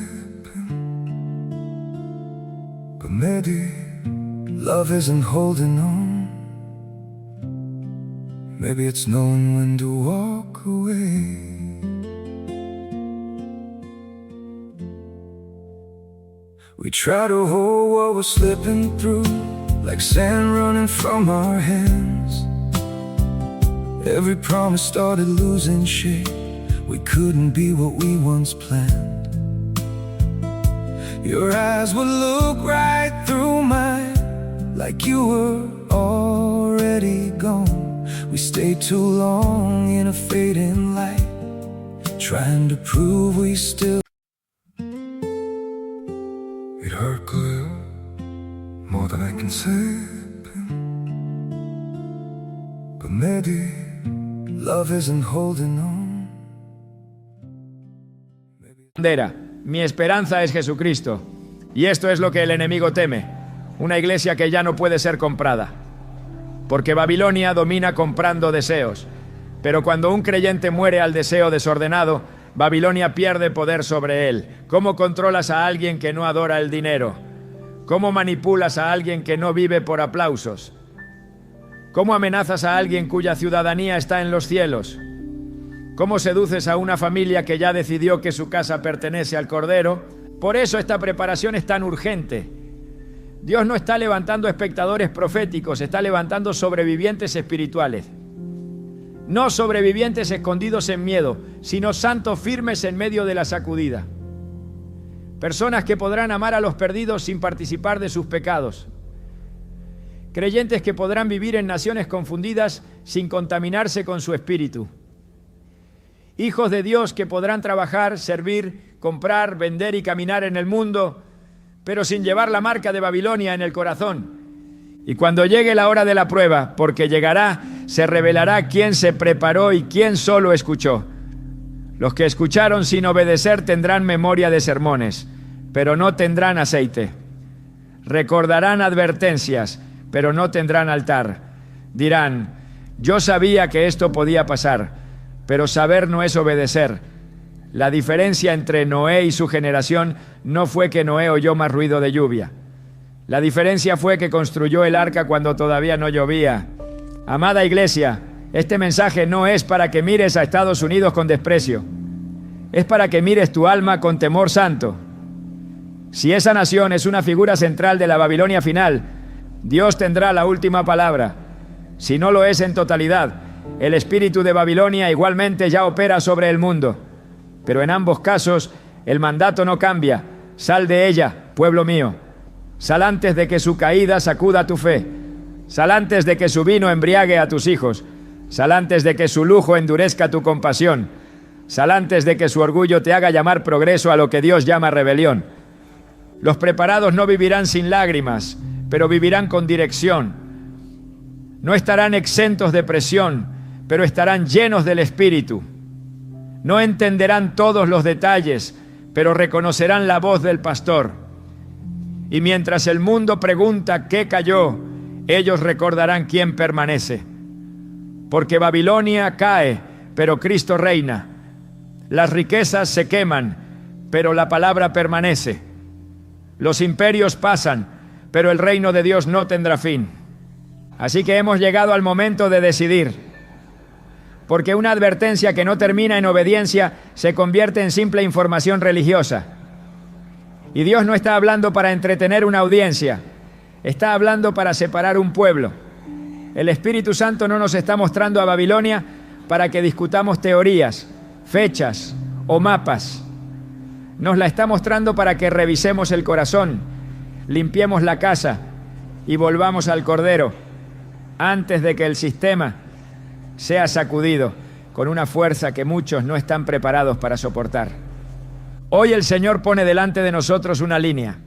but maybe love isn't holding on. Maybe it's knowing when to walk away. We try to hold what we're slipping through, like sand running from our hands. Every promise started losing shape. We couldn't be what we once planned. Your eyes would look right through mine, like you were already gone. We stayed too long in a fading light, trying to prove we still. It hurt good, more than I can say, but maybe love isn't holding on. Mi esperanza es Jesucristo. Y esto es lo que el enemigo teme. Una iglesia que ya no puede ser comprada. Porque Babilonia domina comprando deseos. Pero cuando un creyente muere al deseo desordenado, Babilonia pierde poder sobre él. ¿Cómo controlas a alguien que no adora el dinero? ¿Cómo manipulas a alguien que no vive por aplausos? ¿Cómo amenazas a alguien cuya ciudadanía está en los cielos? ¿Cómo seduces a una familia que ya decidió que su casa pertenece al Cordero? Por eso esta preparación es tan urgente. Dios no está levantando espectadores proféticos, está levantando sobrevivientes espirituales. No sobrevivientes escondidos en miedo, sino santos firmes en medio de la sacudida. Personas que podrán amar a los perdidos sin participar de sus pecados. Creyentes que podrán vivir en naciones confundidas sin contaminarse con su espíritu. Hijos de Dios que podrán trabajar, servir, comprar, vender y caminar en el mundo, pero sin llevar la marca de Babilonia en el corazón. Y cuando llegue la hora de la prueba, porque llegará, se revelará quién se preparó y quién solo escuchó. Los que escucharon sin obedecer tendrán memoria de sermones, pero no tendrán aceite. Recordarán advertencias, pero no tendrán altar. Dirán: yo sabía que esto podía pasar, pero saber no es obedecer. La diferencia entre Noé y su generación no fue que Noé oyó más ruido de lluvia. La diferencia fue que construyó el arca cuando todavía no llovía. Amada iglesia, este mensaje no es para que mires a Estados Unidos con desprecio. Es para que mires tu alma con temor santo. Si esa nación es una figura central de la Babilonia final, Dios tendrá la última palabra. Si no lo es en totalidad, el espíritu de Babilonia igualmente ya opera sobre el mundo. Pero en ambos casos, el mandato no cambia. Sal de ella, pueblo mío. Sal antes de que su caída sacuda tu fe. Sal antes de que su vino embriague a tus hijos. Sal antes de que su lujo endurezca tu compasión. Sal antes de que su orgullo te haga llamar progreso a lo que Dios llama rebelión. Los preparados no vivirán sin lágrimas, pero vivirán con dirección. No estarán exentos de presión, pero estarán llenos del Espíritu. No entenderán todos los detalles, pero reconocerán la voz del pastor. Y mientras el mundo pregunta qué cayó, ellos recordarán quién permanece. Porque Babilonia cae, pero Cristo reina. Las riquezas se queman, pero la palabra permanece. Los imperios pasan, pero el reino de Dios no tendrá fin. Así que hemos llegado al momento de decidir. Porque una advertencia que no termina en obediencia se convierte en simple información religiosa. Y Dios no está hablando para entretener una audiencia, está hablando para separar un pueblo. El Espíritu Santo no nos está mostrando a Babilonia para que discutamos teorías, fechas o mapas. Nos la está mostrando para que revisemos el corazón, limpiemos la casa y volvamos al Cordero antes de que el sistema sea sacudido con una fuerza que muchos no están preparados para soportar. Hoy el Señor pone delante de nosotros una línea.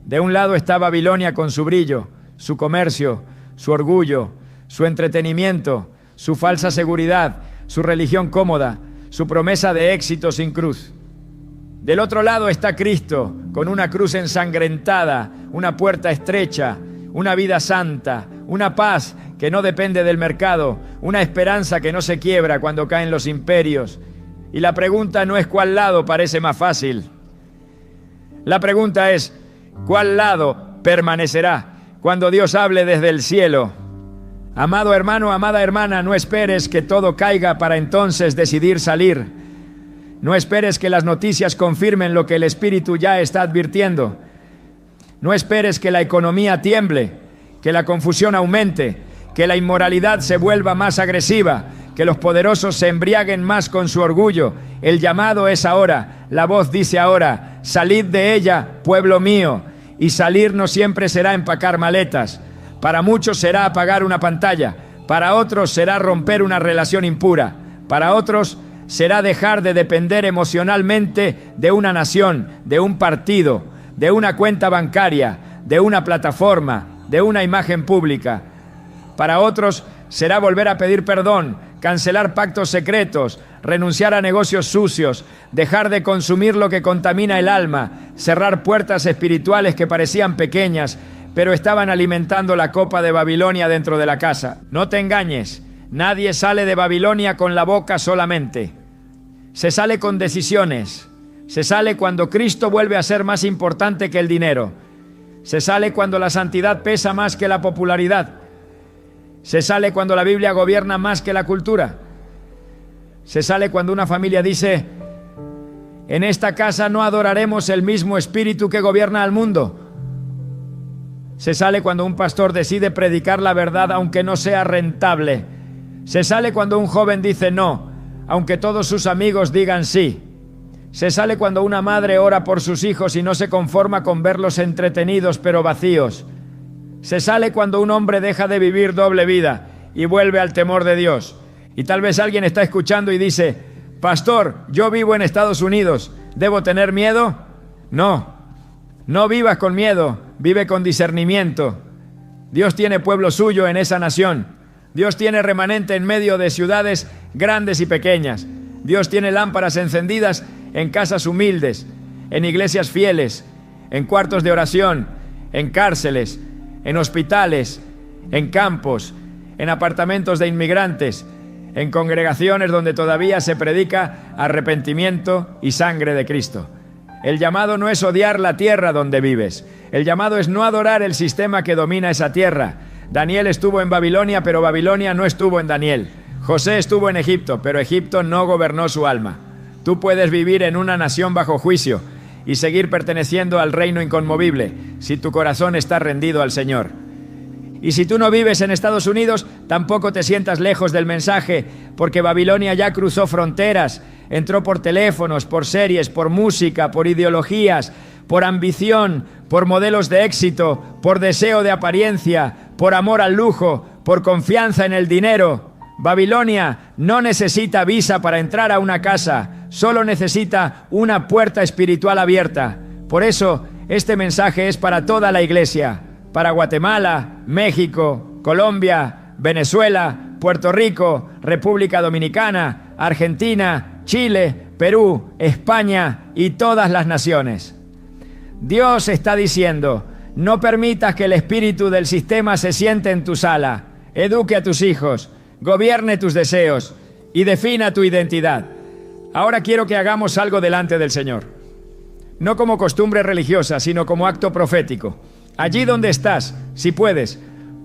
De un lado está Babilonia con su brillo, su comercio, su orgullo, su entretenimiento, su falsa seguridad, su religión cómoda, su promesa de éxito sin cruz. Del otro lado está Cristo, con una cruz ensangrentada, una puerta estrecha, una vida santa, una paz que no depende del mercado, una esperanza que no se quiebra cuando caen los imperios. Y la pregunta no es cuál lado parece más fácil. La pregunta es, ¿cuál lado permanecerá cuando Dios hable desde el cielo? Amado hermano, amada hermana, no esperes que todo caiga para entonces decidir salir. No esperes que las noticias confirmen lo que el Espíritu ya está advirtiendo. No esperes que la economía tiemble, que la confusión aumente, que la inmoralidad se vuelva más agresiva, que los poderosos se embriaguen más con su orgullo. El llamado es ahora, la voz dice ahora: salid de ella, pueblo mío. Y salir no siempre será empacar maletas. Para muchos será apagar una pantalla, para otros será romper una relación impura, para otros será dejar de depender emocionalmente de una nación, de un partido, de una cuenta bancaria, de una plataforma, de una imagen pública. Para otros será volver a pedir perdón, cancelar pactos secretos, renunciar a negocios sucios, dejar de consumir lo que contamina el alma, cerrar puertas espirituales que parecían pequeñas, pero estaban alimentando la copa de Babilonia dentro de la casa. No te engañes, nadie sale de Babilonia con la boca solamente. Se sale con decisiones. Se sale cuando Cristo vuelve a ser más importante que el dinero. Se sale cuando la santidad pesa más que la popularidad. Se sale cuando la Biblia gobierna más que la cultura. Se sale cuando una familia dice: en esta casa no adoraremos el mismo espíritu que gobierna al mundo. Se sale cuando un pastor decide predicar la verdad aunque no sea rentable. Se sale cuando un joven dice no, aunque todos sus amigos digan sí. Se sale cuando una madre ora por sus hijos y no se conforma con verlos entretenidos pero vacíos. Se sale cuando un hombre deja de vivir doble vida y vuelve al temor de Dios. Y tal vez alguien está escuchando y dice: pastor, yo vivo en Estados Unidos, ¿debo tener miedo? No, no vivas con miedo, vive con discernimiento. Dios tiene pueblo suyo en esa nación. Dios tiene remanente en medio de ciudades grandes y pequeñas. Dios tiene lámparas encendidas en casas humildes, en iglesias fieles, en cuartos de oración, en cárceles, en hospitales, en campos, en apartamentos de inmigrantes, en congregaciones donde todavía se predica arrepentimiento y sangre de Cristo. El llamado no es odiar la tierra donde vives. El llamado es no adorar el sistema que domina esa tierra. Daniel estuvo en Babilonia, pero Babilonia no estuvo en Daniel. José estuvo en Egipto, pero Egipto no gobernó su alma. Tú puedes vivir en una nación bajo juicio y seguir perteneciendo al reino inconmovible si tu corazón está rendido al Señor. Y si tú no vives en Estados Unidos, tampoco te sientas lejos del mensaje, porque Babilonia ya cruzó fronteras, entró por teléfonos, por series, por música, por ideologías, por ambición, por modelos de éxito, por deseo de apariencia, por amor al lujo, por confianza en el dinero. Babilonia no necesita visa para entrar a una casa, solo necesita una puerta espiritual abierta. Por eso, este mensaje es para toda la iglesia, para Guatemala, México, Colombia, Venezuela, Puerto Rico, República Dominicana, Argentina, Chile, Perú, España y todas las naciones. Dios está diciendo: no permitas que el espíritu del sistema se siente en tu sala. Eduque a tus hijos, gobierne tus deseos y defina tu identidad. Ahora quiero que hagamos algo delante del Señor. No como costumbre religiosa, sino como acto profético. Allí donde estás, si puedes,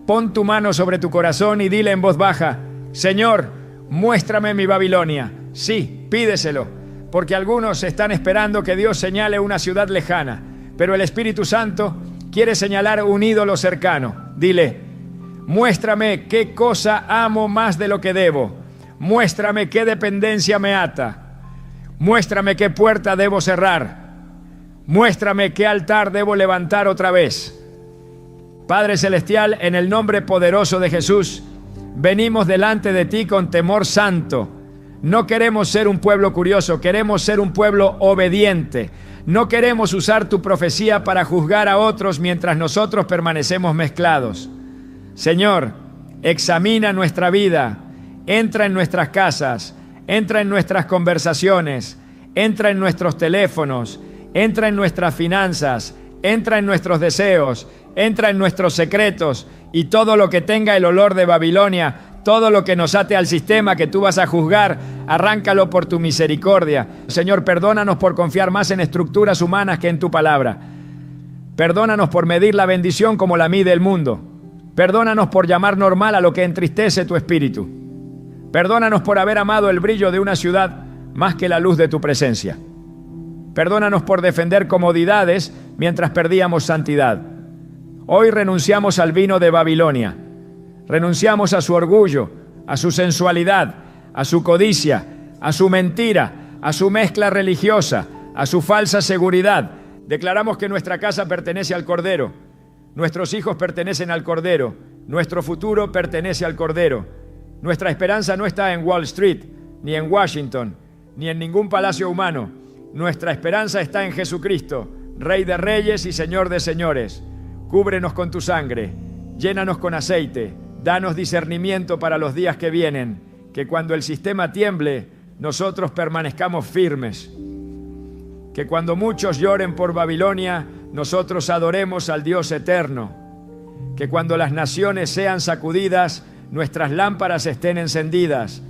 pon tu mano sobre tu corazón y dile en voz baja: Señor, muéstrame mi Babilonia. Sí, pídeselo, porque algunos están esperando que Dios señale una ciudad lejana, pero el Espíritu Santo quiere señalar un ídolo cercano. Dile: muéstrame qué cosa amo más de lo que debo. Muéstrame qué dependencia me ata. Muéstrame qué puerta debo cerrar. Muéstrame qué altar debo levantar otra vez. Padre Celestial, en el nombre poderoso de Jesús, venimos delante de ti con temor santo. No queremos ser un pueblo curioso, queremos ser un pueblo obediente. No queremos usar tu profecía para juzgar a otros mientras nosotros permanecemos mezclados. Señor, examina nuestra vida, entra en nuestras casas, entra en nuestras conversaciones, entra en nuestros teléfonos, entra en nuestras finanzas, entra en nuestros deseos, entra en nuestros secretos, y todo lo que tenga el olor de Babilonia, todo lo que nos ate al sistema que tú vas a juzgar, arráncalo por tu misericordia. Señor, perdónanos por confiar más en estructuras humanas que en tu palabra. Perdónanos por medir la bendición como la mide el mundo. Perdónanos por llamar normal a lo que entristece tu espíritu. Perdónanos por haber amado el brillo de una ciudad más que la luz de tu presencia. Perdónanos por defender comodidades mientras perdíamos santidad. Hoy renunciamos al vino de Babilonia. Renunciamos a su orgullo, a su sensualidad, a su codicia, a su mentira, a su mezcla religiosa, a su falsa seguridad. Declaramos que nuestra casa pertenece al Cordero, nuestros hijos pertenecen al Cordero, nuestro futuro pertenece al Cordero. Nuestra esperanza no está en Wall Street, ni en Washington, ni en ningún palacio humano. Nuestra esperanza está en Jesucristo, Rey de Reyes y Señor de Señores. Cúbrenos con tu sangre, llénanos con aceite, danos discernimiento para los días que vienen, que cuando el sistema tiemble, nosotros permanezcamos firmes. Que cuando muchos lloren por Babilonia, nosotros adoremos al Dios eterno. Que cuando las naciones sean sacudidas, nuestras lámparas estén encendidas.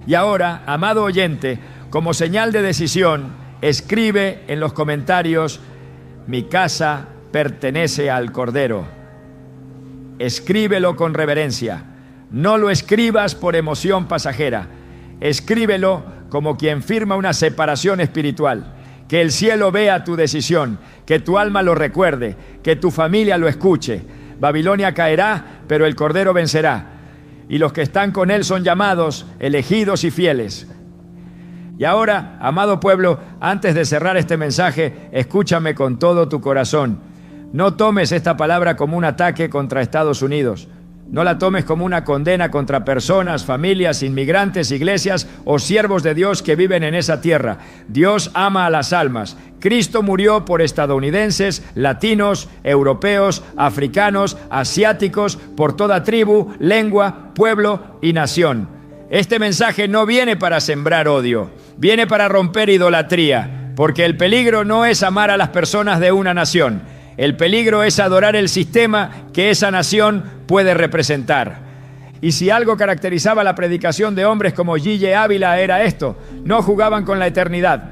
Y ahora, amado oyente, como señal de decisión, escribe en los comentarios: mi casa pertenece al Cordero. Escríbelo con reverencia. No lo escribas por emoción pasajera. Escríbelo como quien firma una separación espiritual. Que el cielo vea tu decisión, que tu alma lo recuerde, que tu familia lo escuche. Babilonia caerá, pero el Cordero vencerá. Y los que están con él son llamados, elegidos y fieles. Y ahora, amado pueblo, antes de cerrar este mensaje, escúchame con todo tu corazón. No tomes esta palabra como un ataque contra Estados Unidos. No la tomes como una condena contra personas, familias, inmigrantes, iglesias o siervos de Dios que viven en esa tierra. Dios ama a las almas. Cristo murió por estadounidenses, latinos, europeos, africanos, asiáticos, por toda tribu, lengua, pueblo y nación. Este mensaje no viene para sembrar odio, viene para romper idolatría, porque el peligro no es amar a las personas de una nación. El peligro es adorar el sistema que esa nación puede representar. Y si algo caracterizaba la predicación de hombres como G.J. Ávila era esto: no jugaban con la eternidad.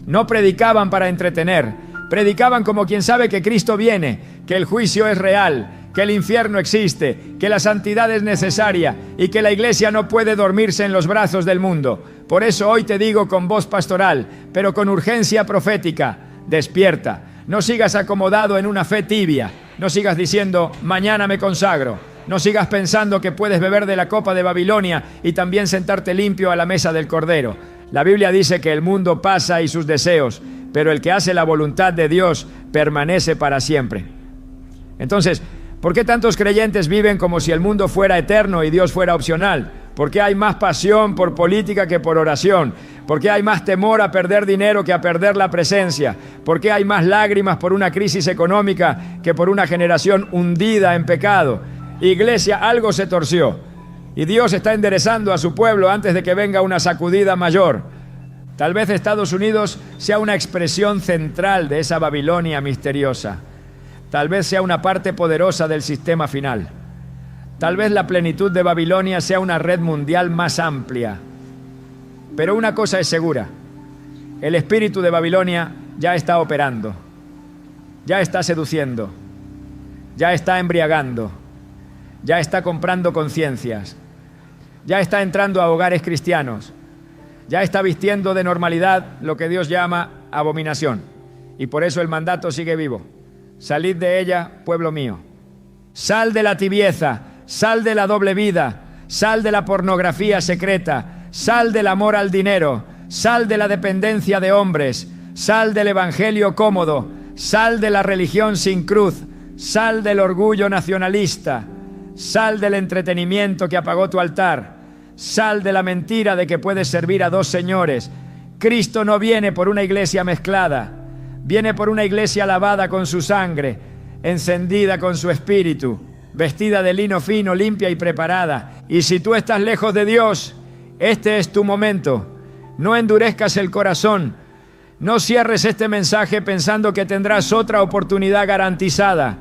No predicaban para entretener, predicaban como quien sabe que Cristo viene, que el juicio es real, que el infierno existe, que la santidad es necesaria y que la iglesia no puede dormirse en los brazos del mundo. Por eso hoy te digo con voz pastoral, pero con urgencia profética: despierta. No sigas acomodado en una fe tibia. No sigas diciendo, mañana me consagro. No sigas pensando que puedes beber de la copa de Babilonia y también sentarte limpio a la mesa del Cordero. La Biblia dice que el mundo pasa y sus deseos, pero el que hace la voluntad de Dios permanece para siempre. Entonces, ¿por qué tantos creyentes viven como si el mundo fuera eterno y Dios fuera opcional? ¿Por qué hay más pasión por política que por oración? ¿Por qué hay más temor a perder dinero que a perder la presencia? ¿Por qué hay más lágrimas por una crisis económica que por una generación hundida en pecado? Iglesia, algo se torció y Dios está enderezando a su pueblo antes de que venga una sacudida mayor. Tal vez Estados Unidos sea una expresión central de esa Babilonia misteriosa. Tal vez sea una parte poderosa del sistema final. Tal vez la plenitud de Babilonia sea una red mundial más amplia. Pero una cosa es segura: el espíritu de Babilonia ya está operando, ya está seduciendo, ya está embriagando, ya está comprando conciencias, ya está entrando a hogares cristianos, ya está vistiendo de normalidad lo que Dios llama abominación. Y por eso el mandato sigue vivo: salid de ella, pueblo mío. Sal de la tibieza, sal de la doble vida, sal de la pornografía secreta, sal del amor al dinero, sal de la dependencia de hombres, sal del evangelio cómodo, sal de la religión sin cruz, sal del orgullo nacionalista, sal del entretenimiento que apagó tu altar, sal de la mentira de que puedes servir a dos señores. Cristo no viene por una iglesia mezclada, viene por una iglesia lavada con su sangre, encendida con su espíritu, vestida de lino fino, limpia y preparada. Y si tú estás lejos de Dios, este es tu momento. No endurezcas el corazón. No cierres este mensaje pensando que tendrás otra oportunidad garantizada.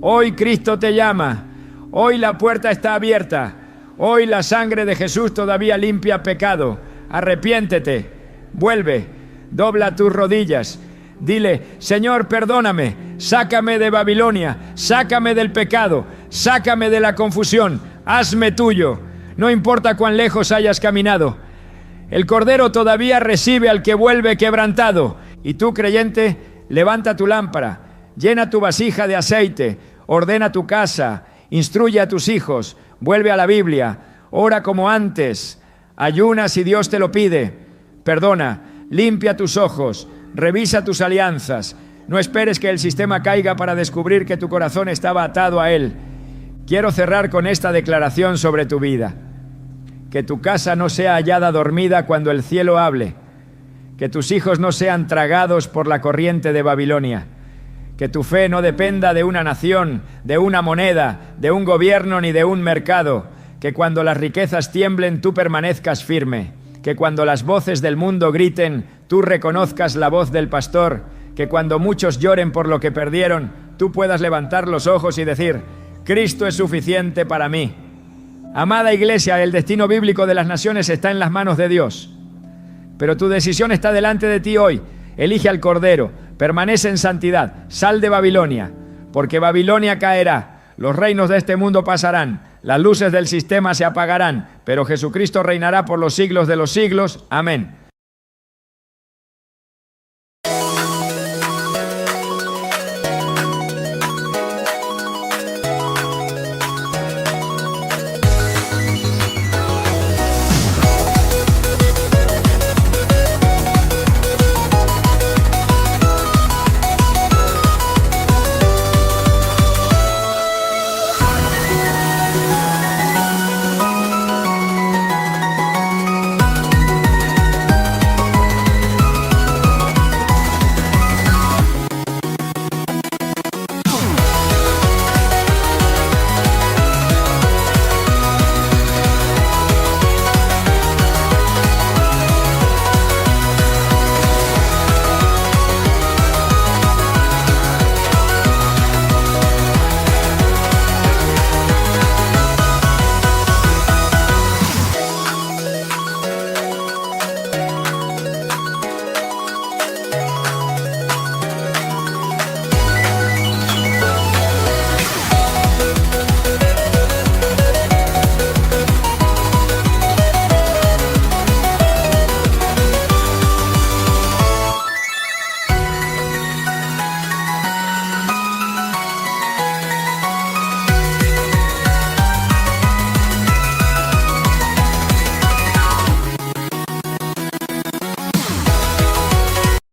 Hoy Cristo te llama. Hoy la puerta está abierta. Hoy la sangre de Jesús todavía limpia pecado. Arrepiéntete. Vuelve. Dobla tus rodillas. Dile: Señor, perdóname, sácame de Babilonia, sácame del pecado, sácame de la confusión, hazme tuyo. No importa cuán lejos hayas caminado, el Cordero todavía recibe al que vuelve quebrantado. Y tú, creyente, levanta tu lámpara, llena tu vasija de aceite, ordena tu casa, instruye a tus hijos, vuelve a la Biblia, ora como antes, ayuna si Dios te lo pide, perdona, limpia tus ojos, revisa tus alianzas. No esperes que el sistema caiga para descubrir que tu corazón estaba atado a él. Quiero cerrar con esta declaración sobre tu vida: que tu casa no sea hallada dormida cuando el cielo hable, que tus hijos no sean tragados por la corriente de Babilonia, que tu fe no dependa de una nación, de una moneda, de un gobierno ni de un mercado, que cuando las riquezas tiemblen tú permanezcas firme, que cuando las voces del mundo griten tú reconozcas la voz del pastor, que cuando muchos lloren por lo que perdieron tú puedas levantar los ojos y decir: Cristo es suficiente para mí. Amada iglesia, el destino bíblico de las naciones está en las manos de Dios, pero tu decisión está delante de ti hoy. Elige al Cordero, permanece en santidad, sal de Babilonia, porque Babilonia caerá, los reinos de este mundo pasarán, las luces del sistema se apagarán, pero Jesucristo reinará por los siglos de los siglos. Amén.